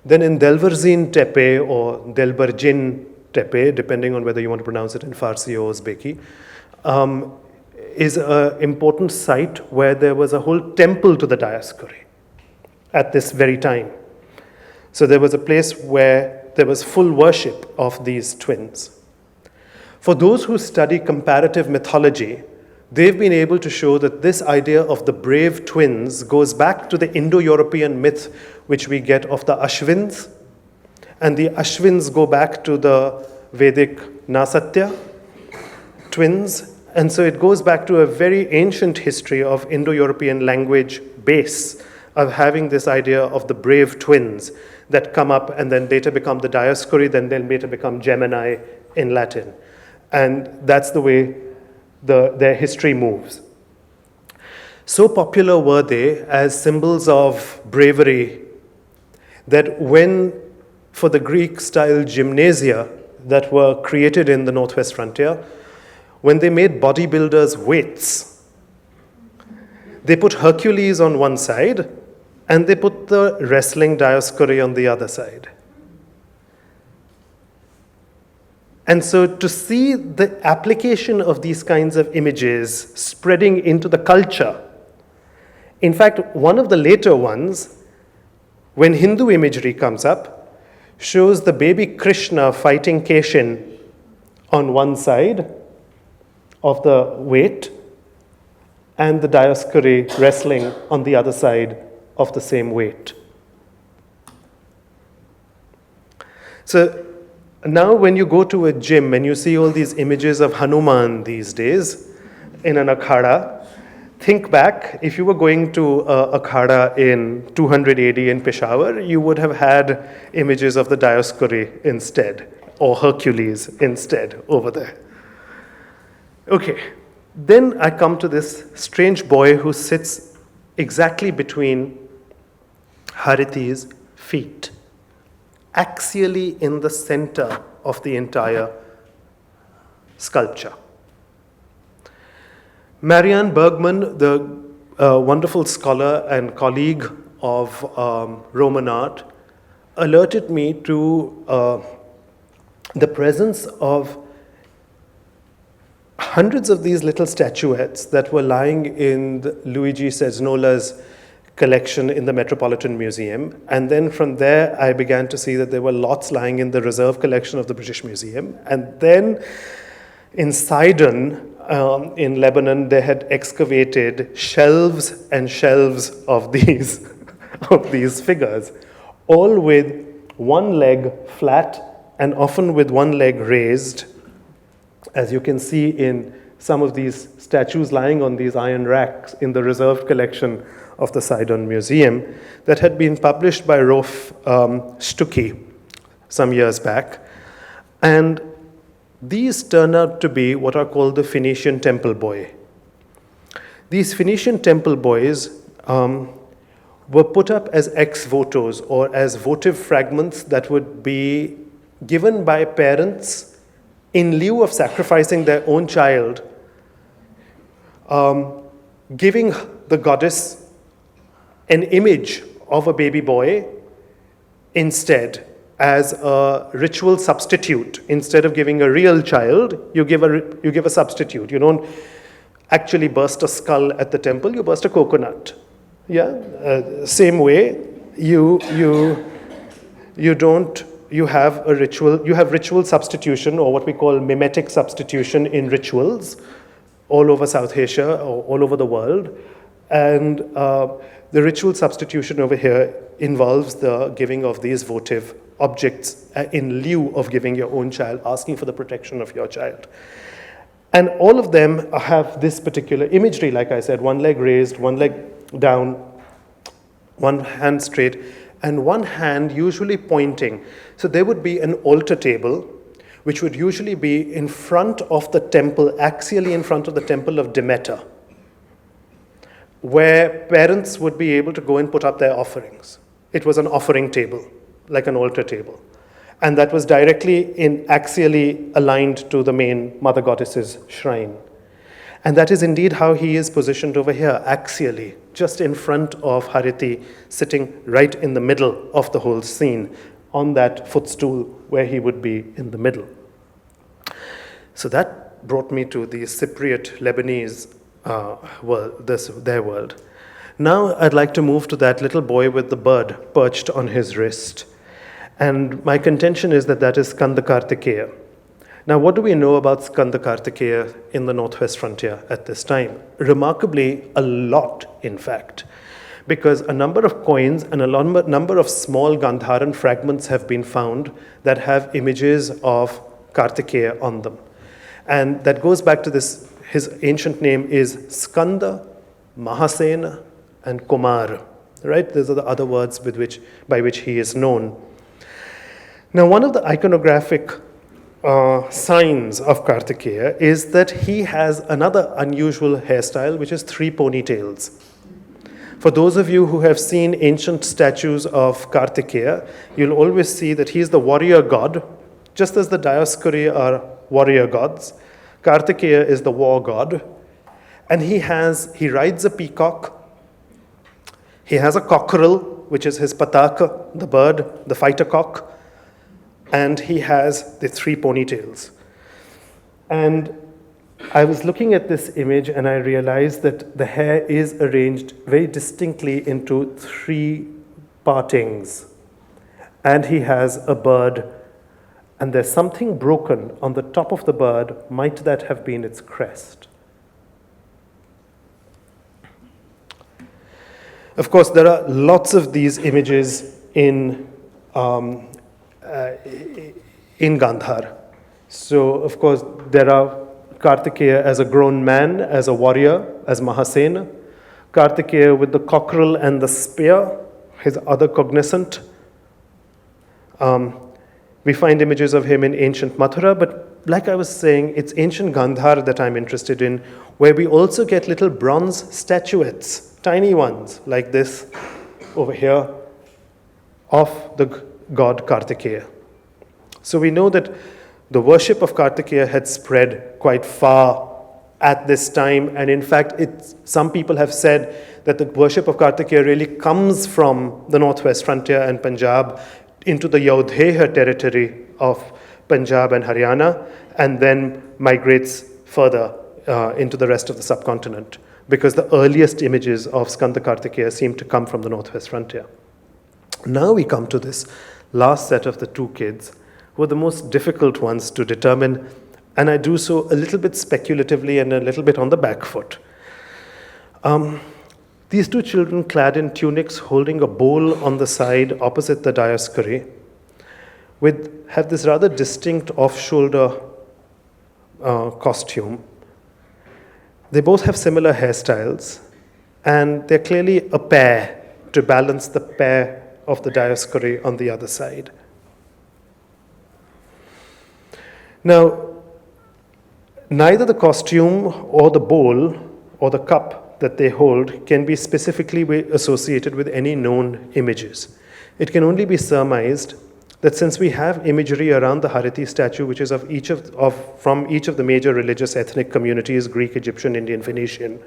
Then in Delverzin Tepe or Delberjin Tepe, depending on whether you want to pronounce it in Farsi or Uzbeki, is an important site where there was a whole temple to the Dioscuri at this very time. So there was a place where there was full worship of these twins. For those who study comparative mythology, they've been able to show that this idea of the brave twins goes back to the Indo-European myth which we get of the Ashvins, and the Ashvins go back to the Vedic Nasatya twins, and so it goes back to a very ancient history of Indo-European language base of having this idea of the brave twins that come up and then later become the Dioscuri, then they'll later become Gemini in Latin. And that's the way their history moves. So popular were they as symbols of bravery that when, for the Greek-style gymnasia that were created in the Northwest Frontier, when they made bodybuilders' weights, they put Hercules on one side and they put the wrestling Dioscuri on the other side. And so to see the application of these kinds of images spreading into the culture, in fact, one of the later ones, when Hindu imagery comes up, shows the baby Krishna fighting Keshin on one side of the weight and the Dioscuri wrestling on the other side of the same weight. So now when you go to a gym and you see all these images of Hanuman these days in an akhada, think back, if you were going to a akhada in 200 AD in Peshawar, you would have had images of the Dioscuri instead, or Hercules instead over there. Okay, then I come to this strange boy who sits exactly between Hariti's feet, axially in the center of the entire sculpture. Marianne Bergman, the wonderful scholar and colleague of Roman art, alerted me to the presence of hundreds of these little statuettes that were lying in Luigi Cesnola's collection in the Metropolitan Museum. And then from there, I began to see that there were lots lying in the reserve collection of the British Museum. And then in Sidon, in Lebanon, they had excavated shelves and shelves of these, of these figures, all with one leg flat and often with one leg raised, as you can see in some of these statues lying on these iron racks in the reserved collection of the Sidon Museum that had been published by Prof. Stuckey some years back. And these turn out to be what are called the Phoenician Temple Boy. These Phoenician Temple Boys were put up as ex votos, or as votive fragments that would be given by parents in lieu of sacrificing their own child, giving the goddess an image of a baby boy instead, as a ritual substitute. Instead of giving a real child, you give a substitute. You don't actually burst a skull at the temple, you burst a coconut. Yeah, same way, you have a ritual, you have ritual substitution, or what we call mimetic substitution in rituals all over South Asia or all over the world. And the ritual substitution over here involves the giving of these votive objects in lieu of giving your own child, asking for the protection of your child. And all of them have this particular imagery, like I said, one leg raised, one leg down, one hand straight, and one hand usually pointing. So there would be an altar table, which would usually be in front of the temple, axially in front of the temple of Demeter, where parents would be able to go and put up their offerings. It was an offering table, like an altar table. And that was directly axially aligned to the main Mother Goddess's shrine. And that is indeed how he is positioned over here, axially, just in front of Hariti, sitting right in the middle of the whole scene, on that footstool where he would be in the middle. So that brought me to the Cypriot Lebanese world, their world. Now I'd like to move to that little boy with the bird perched on his wrist. And my contention is that that is Skanda Kartikeya. Now, what do we know about Skanda Kartikeya in the Northwest Frontier at this time? Remarkably, a lot, in fact, because a number of coins and a number of small Gandharan fragments have been found that have images of Kartikeya on them. And that goes back to this, his ancient name is Skanda, Mahasena, and Kumar, right? Those are the other words by which he is known. Now, one of the iconographic signs of Kartikeya is that he has another unusual hairstyle, which is 3 ponytails. For those of you who have seen ancient statues of Kartikeya, you'll always see that he is the warrior god, just as the Dioscuri are warrior gods. Kartikeya is the war god, and he rides a peacock. He has a cockerel, which is his pataka, the bird, the fighter cock, and he has the 3 ponytails. And I was looking at this image and I realized that the hair is arranged very distinctly into 3 partings. And he has a bird and there's something broken on the top of the bird. Might that have been its crest? Of course, there are lots of these images in Gandhara. So, of course, there are Kartikeya as a grown man, as a warrior, as Mahasena. Kartikeya with the cockerel and the spear, his other cognizant. We find images of him in ancient Mathura, but like I was saying, it's ancient Gandhara that I'm interested in, where we also get little bronze statuettes, tiny ones like this over here, of the god Kartikeya. So we know that the worship of Kartikeya had spread quite far at this time, and in fact, some people have said that the worship of Kartikeya really comes from the northwest frontier and Punjab into the Yaudheya territory of Punjab and Haryana, and then migrates further into the rest of the subcontinent, because the earliest images of Skanda Kartikeya seem to come from the northwest frontier. Now we come to this last set of the two kids, who are the most difficult ones to determine, and I do so a little bit speculatively and a little bit on the back foot. These two children clad in tunics holding a bowl on the side opposite the Dioscuri have this rather distinct off-shoulder costume. They both have similar hairstyles, and they're clearly a pair to balance the pair of the Dioscuri on the other side. Now, neither the costume or the bowl or the cup that they hold can be specifically associated with any known images. It can only be surmised that since we have imagery around the Hariti statue, which is from each of the major religious ethnic communities, Greek, Egyptian, Indian, Phoenician,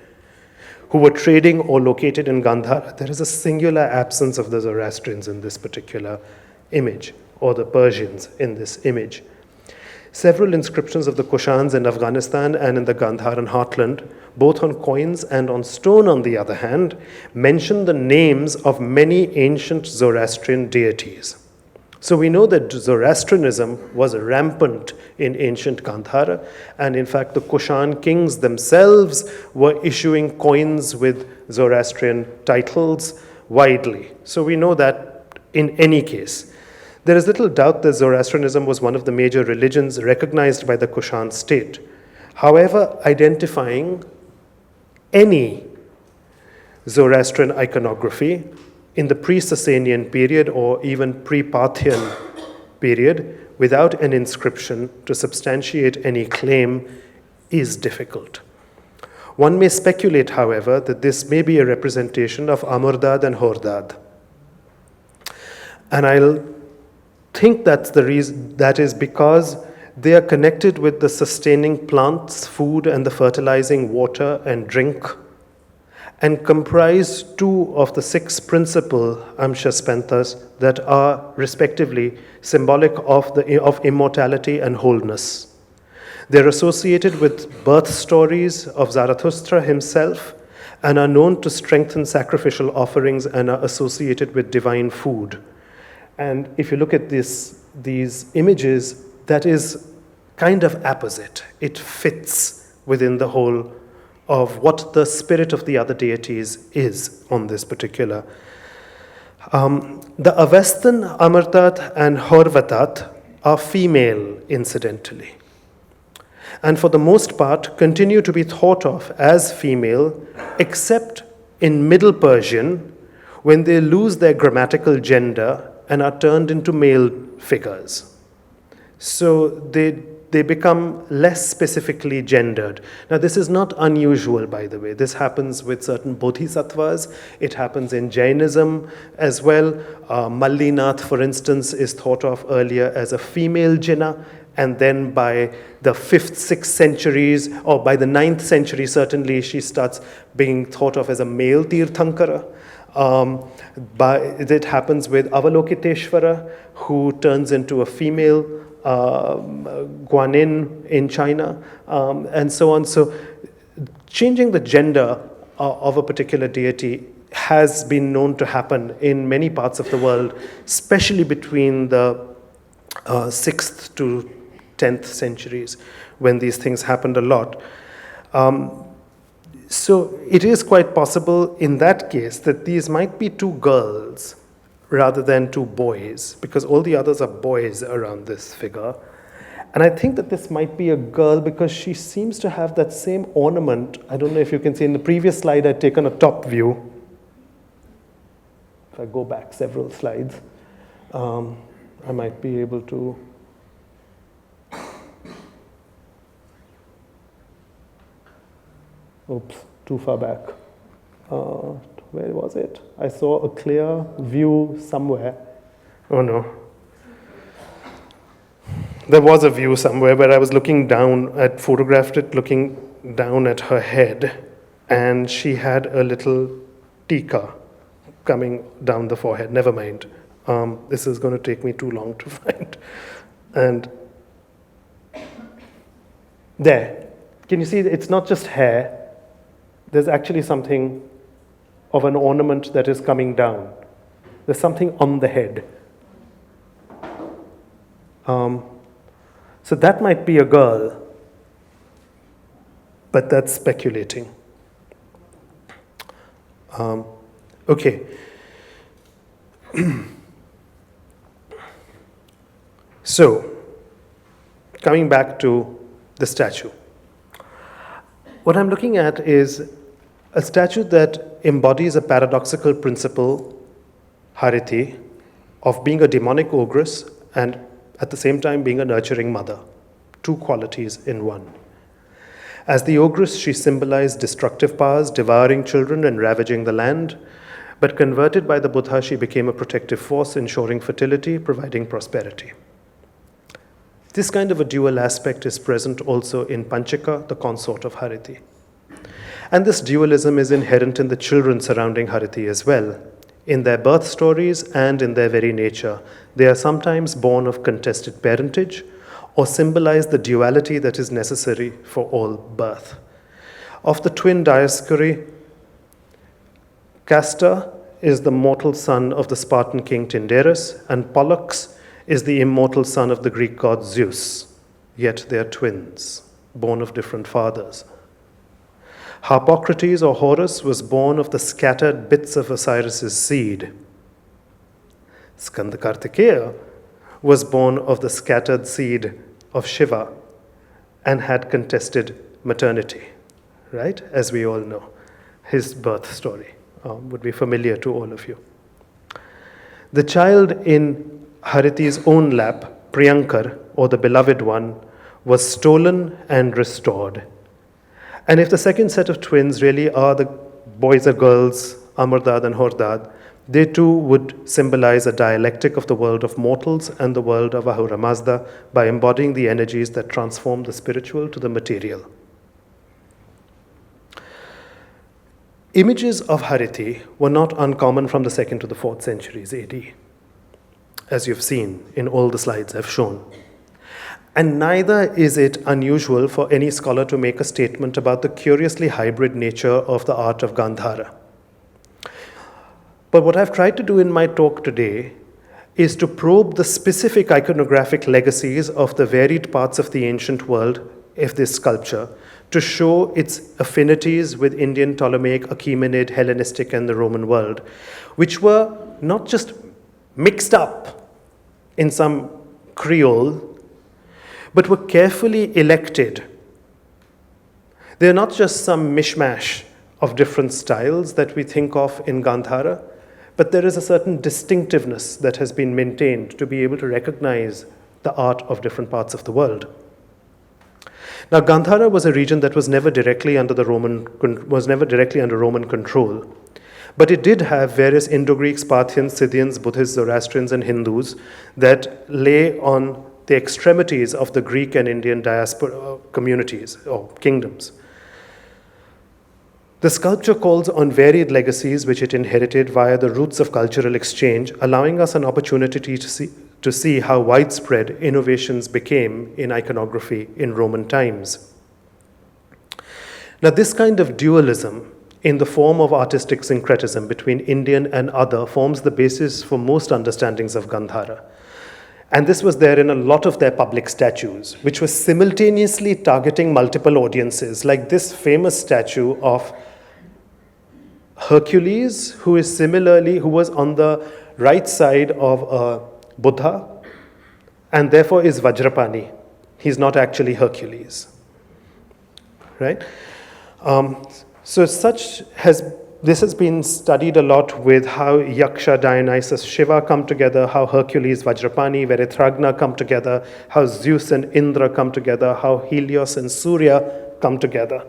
who were trading or located in Gandhara, there is a singular absence of the Zoroastrians in this particular image, or the Persians in this image. Several inscriptions of the Kushans in Afghanistan and in the Gandharan heartland, both on coins and on stone on the other hand, mention the names of many ancient Zoroastrian deities. So we know that Zoroastrianism was rampant in ancient Gandhara, and in fact the Kushan kings themselves were issuing coins with Zoroastrian titles widely. So we know that in any case. There is little doubt that Zoroastrianism was one of the major religions recognized by the Kushan state. However, identifying any Zoroastrian iconography in the pre-Sasanian period or even pre-Parthian period without an inscription to substantiate any claim is difficult. One may speculate, however, that this may be a representation of Amurdad and Hordad. And I'll think that's the reason. That is because they are connected with the sustaining plants, food, and the fertilizing water and drink, and comprise two of the six principal amshaspantas that are respectively symbolic of immortality and wholeness. They're associated with birth stories of Zarathustra himself and are known to strengthen sacrificial offerings and are associated with divine food. And if you look at these images, that is kind of apposite. It fits within the whole of what the spirit of the other deities is on this particular. The Avestan, Amartat, and Horvatat are female, incidentally, and for the most part continue to be thought of as female, except in Middle Persian, when they lose their grammatical gender and are turned into male figures. So they become less specifically gendered. Now, this is not unusual, by the way. This happens with certain bodhisattvas. It happens in Jainism as well. Mallinath, for instance, is thought of earlier as a female Jinnah, and then by the 5th, 6th centuries, or by the 9th century, certainly, she starts being thought of as a male Tirthankara. It happens with Avalokiteshvara, who turns into a female Guanyin in China, and so on. So changing the gender of a particular deity has been known to happen in many parts of the world, especially between the 6th to 10th centuries, when these things happened a lot. So it is quite possible in that case that these might be two girls rather than two boys, because all the others are boys around this figure. And I think that this might be a girl because she seems to have that same ornament. I don't know if you can see in the previous slide, I'd taken a top view. If I go back several slides, I might be able to. Oops, too far back. Where was it? I saw a clear view somewhere. Oh no. There was a view somewhere where I was looking down, I'd photographed it looking down at her head, and she had a little tika coming down the forehead. Never mind. This is going to take me too long to find. And there. Can you see? It's not just hair. There's actually something of an ornament that is coming down. There's something on the head. So that might be a girl, but that's speculating. Okay. So, coming back to the statue. What I'm looking at is a statue that embodies a paradoxical principle, Hariti, of being a demonic ogress and at the same time being a nurturing mother. Two qualities in one. As the ogress, she symbolized destructive powers, devouring children and ravaging the land. But converted by the Buddha, she became a protective force, ensuring fertility, providing prosperity. This kind of a dual aspect is present also in Panchika, the consort of Hariti. And this dualism is inherent in the children surrounding Hariti as well. In their birth stories and in their very nature, they are sometimes born of contested parentage or symbolize the duality that is necessary for all birth. Of the twin Dioscuri, Castor is the mortal son of the Spartan king Tyndareus, and Pollux is the immortal son of the Greek god Zeus. Yet they are twins, born of different fathers. Harpocrates or Horus was born of the scattered bits of Osiris's seed. Skanda Kartikeya was born of the scattered seed of Shiva and had contested maternity, right? As we all know, his birth story would be familiar to all of you. The child in Hariti's own lap, Priyankar, or the beloved one, was stolen and restored. And if the second set of twins really are the boys or girls, Amardad and Hordad, they too would symbolize a dialectic of the world of mortals and the world of Ahura Mazda by embodying the energies that transform the spiritual to the material. Images of Hariti were not uncommon from the 2nd to the 4th centuries AD, as you've seen in all the slides I've shown. And neither is it unusual for any scholar to make a statement about the curiously hybrid nature of the art of Gandhara. But what I've tried to do in my talk today is to probe the specific iconographic legacies of the varied parts of the ancient world of this sculpture to show its affinities with Indian, Ptolemaic, Achaemenid, Hellenistic, and the Roman world, which were not just mixed up in some Creole, but were carefully elected. They're not just some mishmash of different styles that we think of in Gandhara, but there is a certain distinctiveness that has been maintained to be able to recognize the art of different parts of the world. Now, Gandhara was a region that was never directly under Roman control, but it did have various Indo-Greeks, Parthians, Scythians, Buddhists, Zoroastrians, and Hindus that lay on the extremities of the Greek and Indian diaspora communities or kingdoms. The sculpture calls on varied legacies which it inherited via the roots of cultural exchange, allowing us an opportunity to see how widespread innovations became in iconography in Roman times. Now, this kind of dualism in the form of artistic syncretism between Indian and other forms the basis for most understandings of Gandhara. And this was there in a lot of their public statues, which was simultaneously targeting multiple audiences, like this famous statue of Hercules, who was on the right side of a Buddha, and therefore is Vajrapani. He's not actually Hercules, right? This has been studied a lot with how Yaksha, Dionysus, Shiva come together, how Hercules, Vajrapani, Verithragna come together, how Zeus and Indra come together, how Helios and Surya come together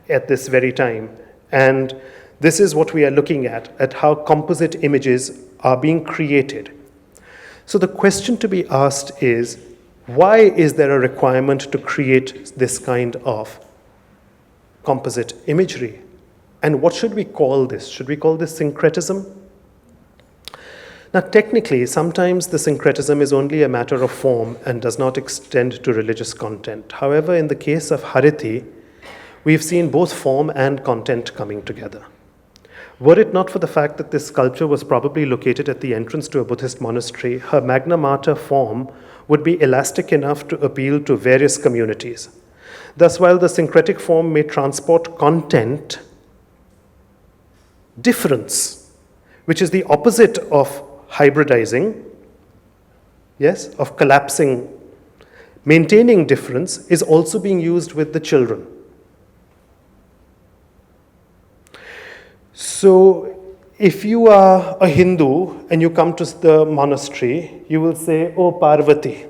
at this very time. And this is what we are looking at how composite images are being created. So the question to be asked is, why is there a requirement to create this kind of composite imagery? And what should we call this? Should we call this syncretism? Now, technically, sometimes the syncretism is only a matter of form and does not extend to religious content. However, in the case of Hariti, we've seen both form and content coming together. Were it not for the fact that this sculpture was probably located at the entrance to a Buddhist monastery, her Magna Mater form would be elastic enough to appeal to various communities. Thus, while the syncretic form may transport content, difference, which is the opposite of hybridizing, yes, of collapsing, maintaining difference, is also being used with the children. So, if you are a Hindu and you come to the monastery, you will say, "Oh, Parvati,"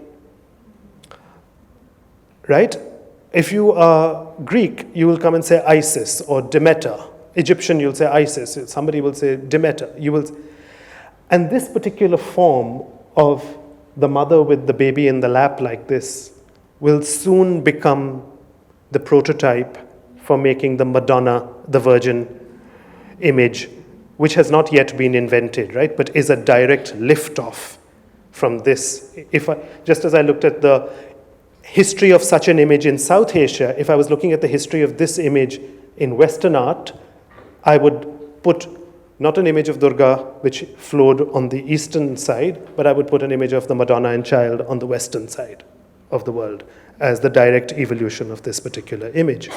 right? If you are Greek, you will come and say Isis or Demeter. Egyptian, you'll say Isis. Somebody will say Demeter. And this particular form of the mother with the baby in the lap like this will soon become the prototype for making the Madonna, the Virgin image, which has not yet been invented, right? But is a direct lift-off from this. Just as I looked at the history of such an image in South Asia, if I was looking at the history of this image in Western art, I would put not an image of Durga, which flowed on the eastern side, but I would put an image of the Madonna and Child on the western side of the world as the direct evolution of this particular image.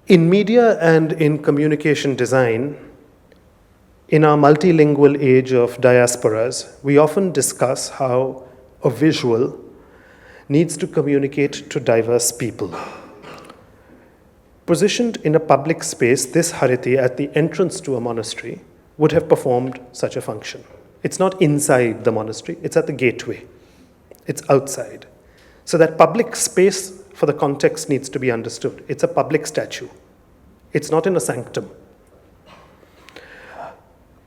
In media and in communication design, in our multilingual age of diasporas, we often discuss how a visual needs to communicate to diverse people. Positioned in a public space, this Hariti at the entrance to a monastery would have performed such a function. It's not inside the monastery, it's at the gateway. It's outside. So that public space for the context needs to be understood. It's a public statue. It's not in a sanctum.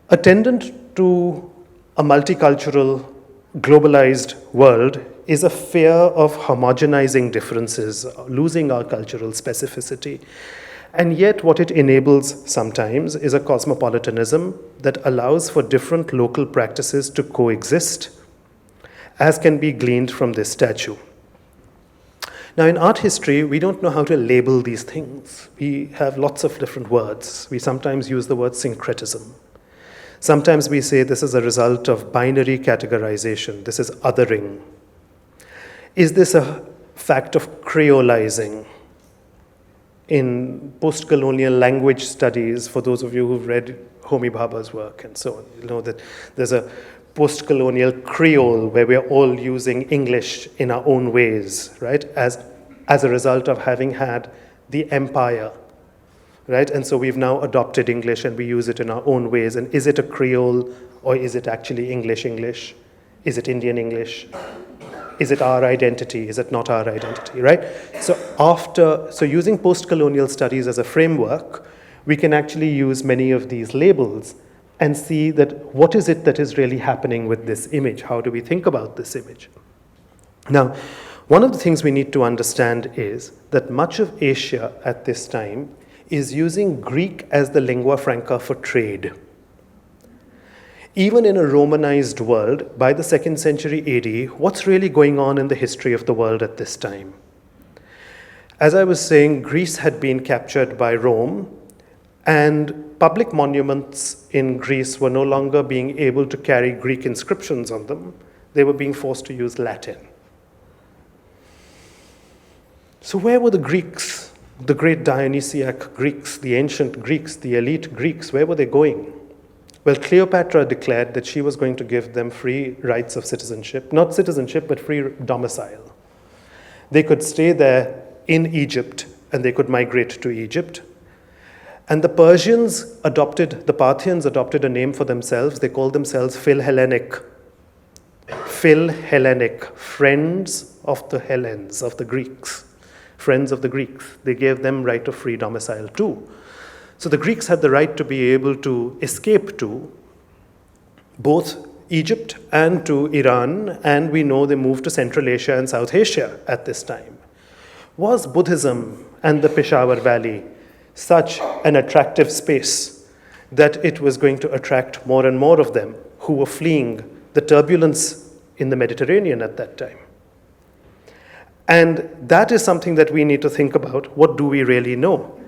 Attendant to a multicultural, globalized world is a fear of homogenizing differences, losing our cultural specificity. And yet what it enables sometimes is a cosmopolitanism that allows for different local practices to coexist, as can be gleaned from this statue. Now, in art history, we don't know how to label these things. We have lots of different words. We sometimes use the word syncretism. Sometimes we say this is a result of binary categorization. This is othering. Is this a fact of creolizing? In post-colonial language studies, for those of you who've read Homi Bhabha's work and so on, you know that there's a post-colonial Creole where we're all using English in our own ways, right? As a result of having had the empire, right? And so we've now adopted English and we use it in our own ways. And is it a Creole or is it actually English? Is it Indian English? Is it our identity? Is it not our identity, right? So using post-colonial studies as a framework, we can actually use many of these labels and see that what is it that is really happening with this image? How do we think about this image? Now, one of the things we need to understand is that much of Asia at this time is using Greek as the lingua franca for trade. Even in a Romanized world, by the 2nd century AD, what's really going on in the history of the world at this time? As I was saying, Greece had been captured by Rome, And public monuments in Greece were no longer being able to carry Greek inscriptions on them. They were being forced to use Latin. So where were the Greeks, the great Dionysiac Greeks, the ancient Greeks, the elite Greeks? Where were they going? Well, Cleopatra declared that she was going to give them free rights of citizenship, not citizenship, but free domicile. They could stay there in Egypt, and they could migrate to Egypt. And the Parthians adopted a name for themselves. They called themselves Philhellenic. Philhellenic, friends of the Hellenes, of the Greeks. Friends of the Greeks. They gave them right of free domicile too. So the Greeks had the right to be able to escape to both Egypt and to Iran, and we know they moved to Central Asia and South Asia at this time. Was Buddhism and the Peshawar Valley such an attractive space that it was going to attract more and more of them who were fleeing the turbulence in the Mediterranean at that time? And that is something that we need to think about. What do we really know?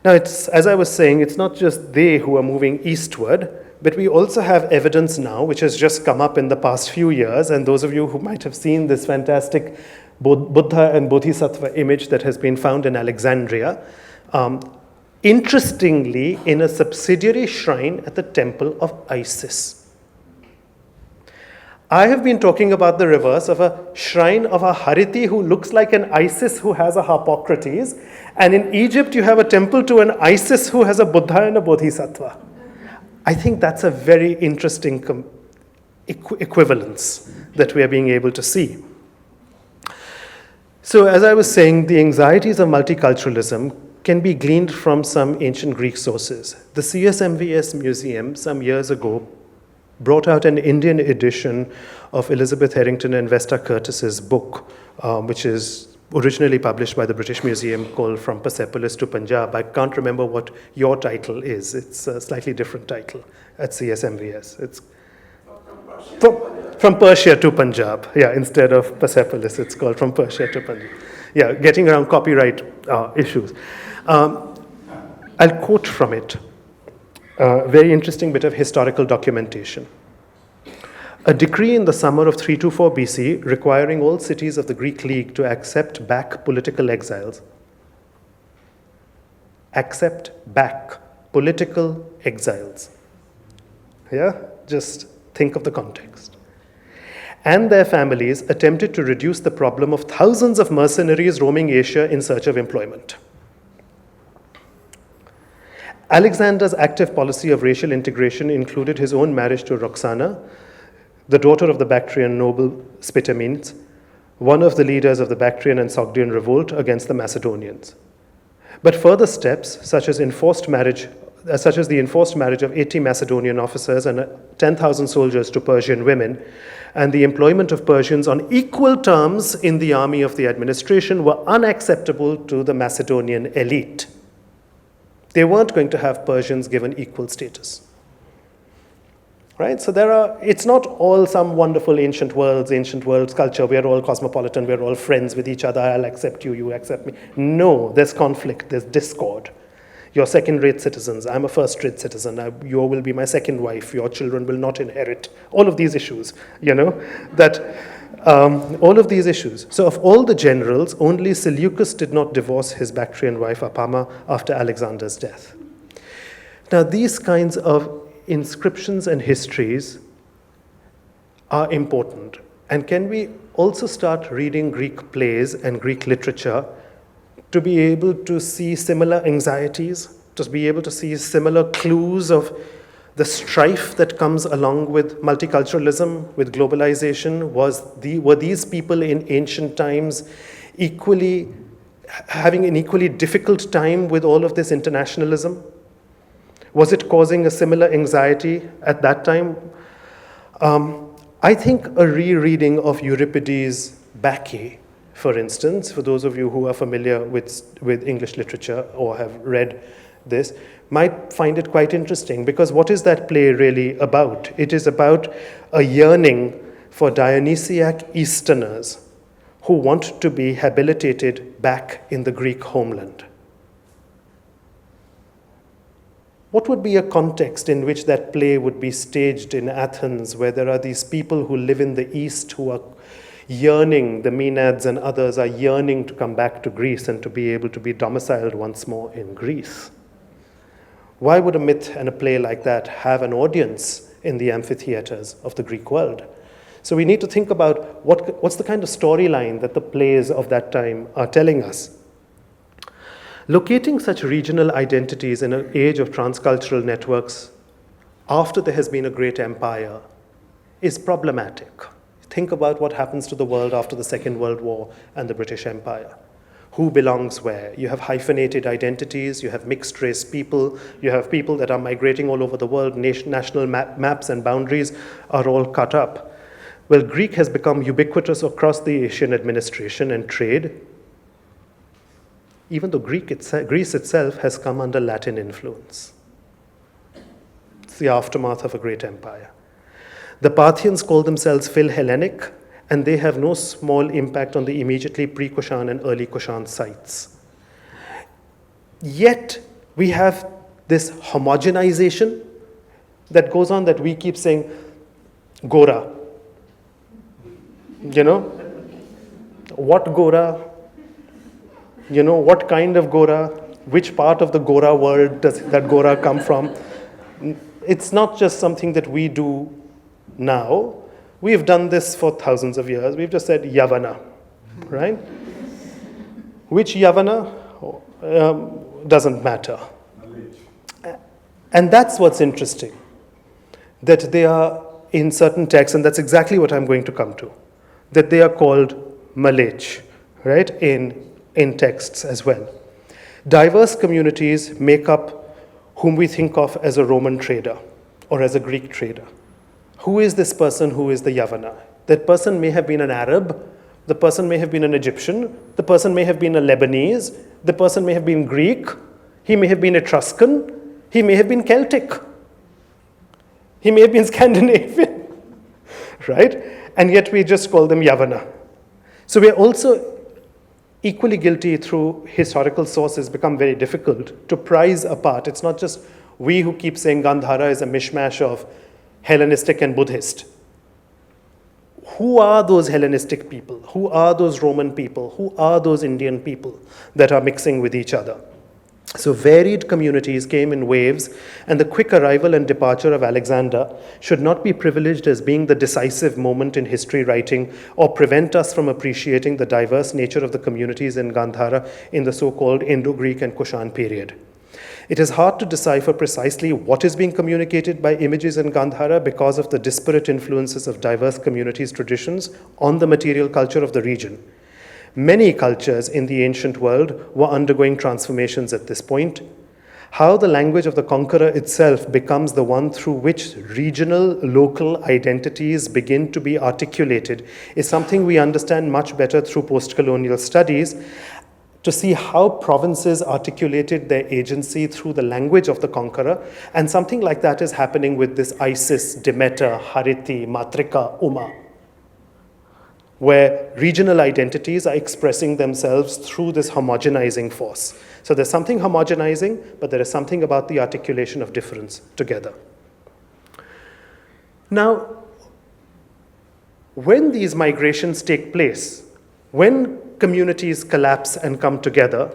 Now, as I was saying, it's not just they who are moving eastward, but we also have evidence now, which has just come up in the past few years, and those of you who might have seen this fantastic Buddha and Bodhisattva image that has been found in Alexandria, interestingly, in a subsidiary shrine at the temple of Isis. I have been talking about the reverse of a shrine of a Hariti who looks like an Isis who has a Harpocrates, and in Egypt you have a temple to an Isis who has a Buddha and a Bodhisattva. I think that's a very interesting equivalence that we are being able to see. So as I was saying, the anxieties of multiculturalism can be gleaned from some ancient Greek sources. The CSMVS Museum some years ago brought out an Indian edition of Elizabeth Harrington and Vesta Curtis's book, which is originally published by the British Museum, called From Persepolis to Punjab. I can't remember what your title is. It's a slightly different title at CSMVS. It's from Persia to Punjab. Yeah, instead of Persepolis, it's called From Persia to Punjab. Yeah, getting around copyright issues. I'll quote from it. A very interesting bit of historical documentation. A decree in the summer of 324 BC requiring all cities of the Greek League to accept back political exiles. Accept back political exiles. Yeah, just think of the context. And their families attempted to reduce the problem of thousands of mercenaries roaming Asia in search of employment. Alexander's active policy of racial integration included his own marriage to Roxana, the daughter of the Bactrian noble Spitamenes, one of the leaders of the Bactrian and Sogdian revolt against the Macedonians. But further steps, such as the enforced marriage of 80 Macedonian officers and 10,000 soldiers to Persian women, and the employment of Persians on equal terms in the army of the administration, were unacceptable to the Macedonian elite. They weren't going to have Persians given equal status. Right? So it's not all some wonderful ancient worlds culture. We are all cosmopolitan, we're all friends with each other. I'll accept you, you accept me. No, there's conflict, there's discord. You're second-rate citizens, I'm a first-rate citizen. You will be my second wife, your children will not inherit. All of these issues, all of these issues. So of all the generals, only Seleucus did not divorce his Bactrian wife Apama after Alexander's death. Now these kinds of inscriptions and histories are important. And can we also start reading Greek plays and Greek literature to be able to see similar anxieties, to be able to see similar clues of the strife that comes along with multiculturalism, with globalization? Were these people in ancient times having an equally difficult time with all of this internationalism? Was it causing a similar anxiety at that time? I think a rereading of Euripides' Bacchae, for instance, for those of you who are familiar with English literature or have read this, might find it quite interesting, because what is that play really about? It is about a yearning for Dionysiac Easterners who want to be habilitated back in the Greek homeland. What would be a context in which that play would be staged in Athens, where there are these people who live in the East who are yearning, the Maenads and others are yearning to come back to Greece and to be able to be domiciled once more in Greece? Why would a myth and a play like that have an audience in the amphitheaters of the Greek world? So we need to think about what's the kind of storyline that the plays of that time are telling us. Locating such regional identities in an age of transcultural networks after there has been a great empire is problematic. Think about what happens to the world after the Second World War and the British Empire. Who belongs where? You have hyphenated identities, you have mixed race people, you have people that are migrating all over the world, national maps and boundaries are all cut up. Well, Greek has become ubiquitous across the Asian administration and trade, even though Greece itself has come under Latin influence. It's the aftermath of a great empire. The Parthians call themselves Phil-Hellenic, and they have no small impact on the immediately pre-Kushan and early Kushan sites. Yet, we have this homogenization that goes on, that we keep saying, Gora. What Gora? What kind of Gora? Which part of the Gora world does that Gora come from? It's not just something that we do now. We have done this for thousands of years. We've just said Yavana, right? Which Yavana? Doesn't matter. And that's what's interesting, that they are in certain texts, and that's exactly what I'm going to come to, that they are called Malech, right, in texts as well. Diverse communities make up whom we think of as a Roman trader or as a Greek trader. Who is this person who is the Yavana? That person may have been an Arab, the person may have been an Egyptian, the person may have been a Lebanese, the person may have been Greek, he may have been Etruscan, he may have been Celtic, he may have been Scandinavian, right? And yet we just call them Yavana. So we are also equally guilty through historical sources become very difficult to prize apart. It's not just we who keep saying Gandhara is a mishmash of Hellenistic and Buddhist. Who are those Hellenistic people? Who are those Roman people? Who are those Indian people that are mixing with each other? So varied communities came in waves, and the quick arrival and departure of Alexander should not be privileged as being the decisive moment in history writing or prevent us from appreciating the diverse nature of the communities in Gandhara in the so-called Indo-Greek and Kushan period. It is hard to decipher precisely what is being communicated by images in Gandhara because of the disparate influences of diverse communities' traditions on the material culture of the region. Many cultures in the ancient world were undergoing transformations at this point. How the language of the conqueror itself becomes the one through which regional, local identities begin to be articulated is something we understand much better through post-colonial studies, to see how provinces articulated their agency through the language of the conqueror. And something like that is happening with this Isis, Demeter, Hariti, Matrika, Uma, where regional identities are expressing themselves through this homogenizing force. So there's something homogenizing, but there is something about the articulation of difference together. Now, when these migrations take place, when communities collapse and come together,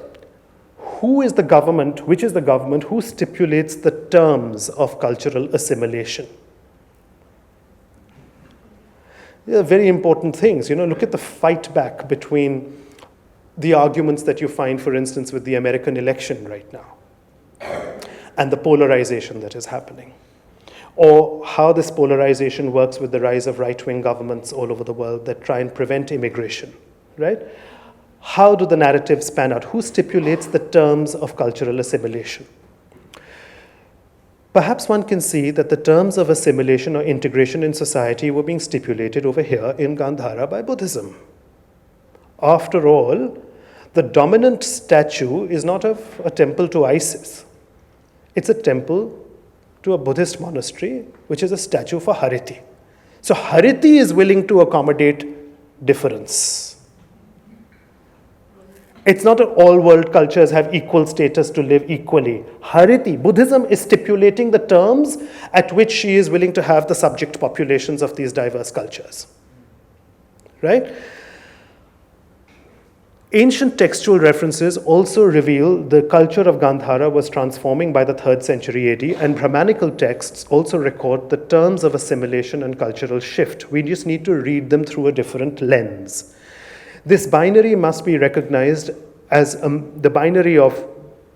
who is the government, which is the government, who stipulates the terms of cultural assimilation? These are very important things. Look at the fight back between the arguments that you find, for instance, with the American election right now, and the polarization that is happening, or how this polarization works with the rise of right-wing governments all over the world that try and prevent immigration, right? How do the narratives pan out? Who stipulates the terms of cultural assimilation? Perhaps one can see that the terms of assimilation or integration in society were being stipulated over here in Gandhara by Buddhism. After all, the dominant statue is not of a temple to Isis. It's a temple to a Buddhist monastery, which is a statue for Hariti. So Hariti is willing to accommodate difference. It's not that all world cultures have equal status to live equally. Hariti, Buddhism is stipulating the terms at which she is willing to have the subject populations of these diverse cultures. Right? Ancient textual references also reveal the culture of Gandhara was transforming by the 3rd century AD, and Brahmanical texts also record the terms of assimilation and cultural shift. We just need to read them through a different lens. This binary must be recognized as the binary of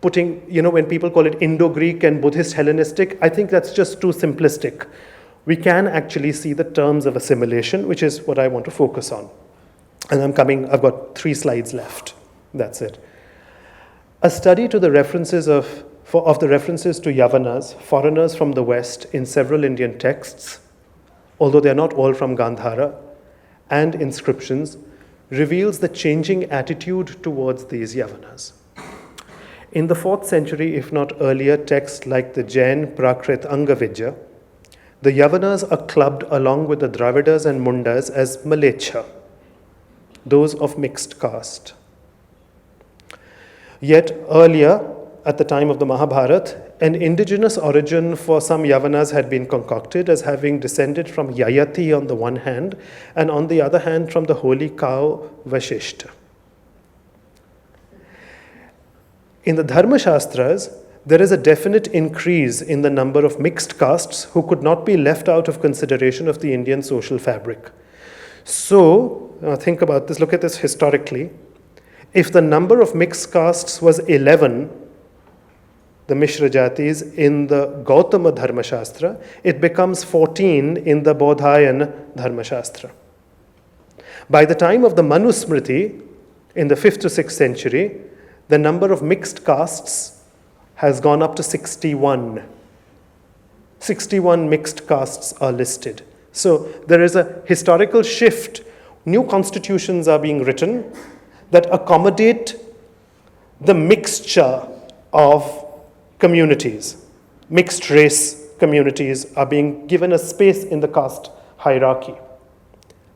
putting, when people call it Indo-Greek and Buddhist Hellenistic, I think that's just too simplistic. We can actually see the terms of assimilation, which is what I want to focus on. And I've got 3 slides left. That's it. A study to the references of the references to Yavanas, foreigners from the West, in several Indian texts, although they're not all from Gandhara, and inscriptions, reveals the changing attitude towards these Yavanas. In the 4th century, if not earlier, texts like the Jain Prakrit Angavidya, the Yavanas are clubbed along with the Dravidas and Mundas as Malecha, those of mixed caste. Yet earlier, at the time of the Mahabharata, an indigenous origin for some Yavanas had been concocted as having descended from Yayati on the one hand, and on the other hand from the holy cow Vashishta. In the Dharma Shastras, there is a definite increase in the number of mixed castes who could not be left out of consideration of the Indian social fabric. So, think about this, look at this historically. If the number of mixed castes was 11, the Mishra Jatis, in the Gautama Dharma Shastra, it becomes 14 in the Bodhayan Dharma Shastra. By the time of the Manusmriti, in the 5th to 6th century, the number of mixed castes has gone up to 61. 61 mixed castes are listed. So there is a historical shift. New constitutions are being written that accommodate the mixture of communities. Mixed race communities are being given a space in the caste hierarchy.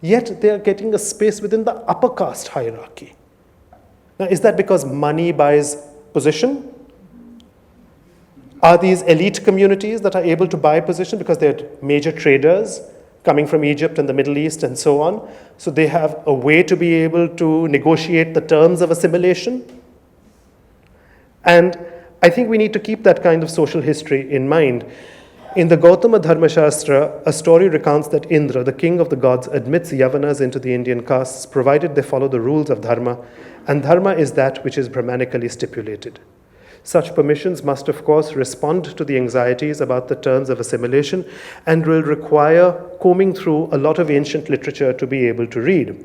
Yet they are getting a space within the upper caste hierarchy. Now, is that because money buys position? Are these elite communities that are able to buy position because they're major traders coming from Egypt and the Middle East and so on? So they have a way to be able to negotiate the terms of assimilation? And I think we need to keep that kind of social history in mind. In the Gautama Dharma Shastra, a story recounts that Indra, the king of the gods, admits Yavanas into the Indian castes, provided they follow the rules of dharma, and dharma is that which is Brahmanically stipulated. Such permissions must, of course, respond to the anxieties about the terms of assimilation and will require combing through a lot of ancient literature to be able to read.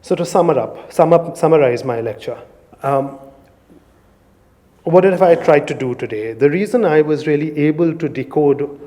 So to summarize my lecture, what have I tried to do today? The reason I was really able to decode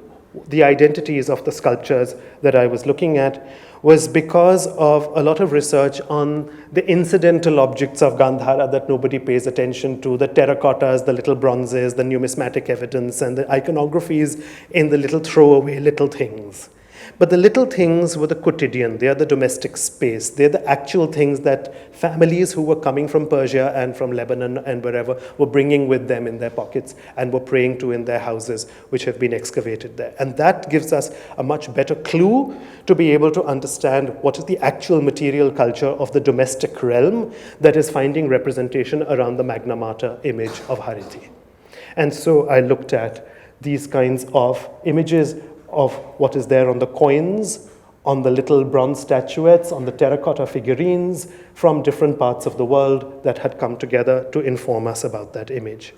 the identities of the sculptures that I was looking at was because of a lot of research on the incidental objects of Gandhara that nobody pays attention to, the terracottas, the little bronzes, the numismatic evidence, and the iconographies in the little throwaway little things. But the little things were the quotidian, they are the domestic space, they're the actual things that families who were coming from Persia and from Lebanon and wherever were bringing with them in their pockets and were praying to in their houses, which have been excavated there. And that gives us a much better clue to be able to understand what is the actual material culture of the domestic realm that is finding representation around the Magna Mater image of Hariti. And so I looked at these kinds of images of what is there on the coins, on the little bronze statuettes, on the terracotta figurines from different parts of the world that had come together to inform us about that image.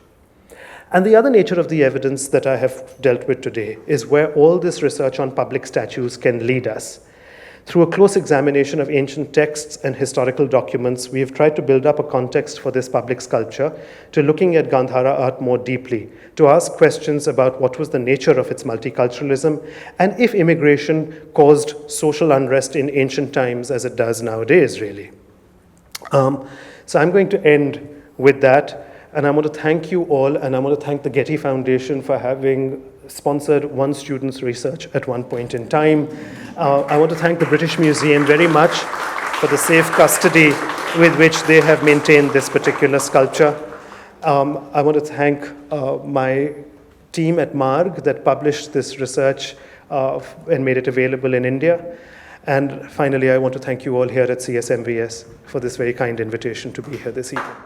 And the other nature of the evidence that I have dealt with today is where all this research on public statues can lead us. Through a close examination of ancient texts and historical documents, we have tried to build up a context for this public sculpture to looking at Gandhara art more deeply, to ask questions about what was the nature of its multiculturalism, and if immigration caused social unrest in ancient times as it does nowadays, really. So I'm going to end with that, and I want to thank you all, and I want to thank the Getty Foundation for having sponsored one student's research at one point in time. I want to thank the British Museum very much for the safe custody with which they have maintained this particular sculpture. I want to thank my team at Marg that published this research and made it available in India. And finally, I want to thank you all here at CSMVS for this very kind invitation to be here this evening.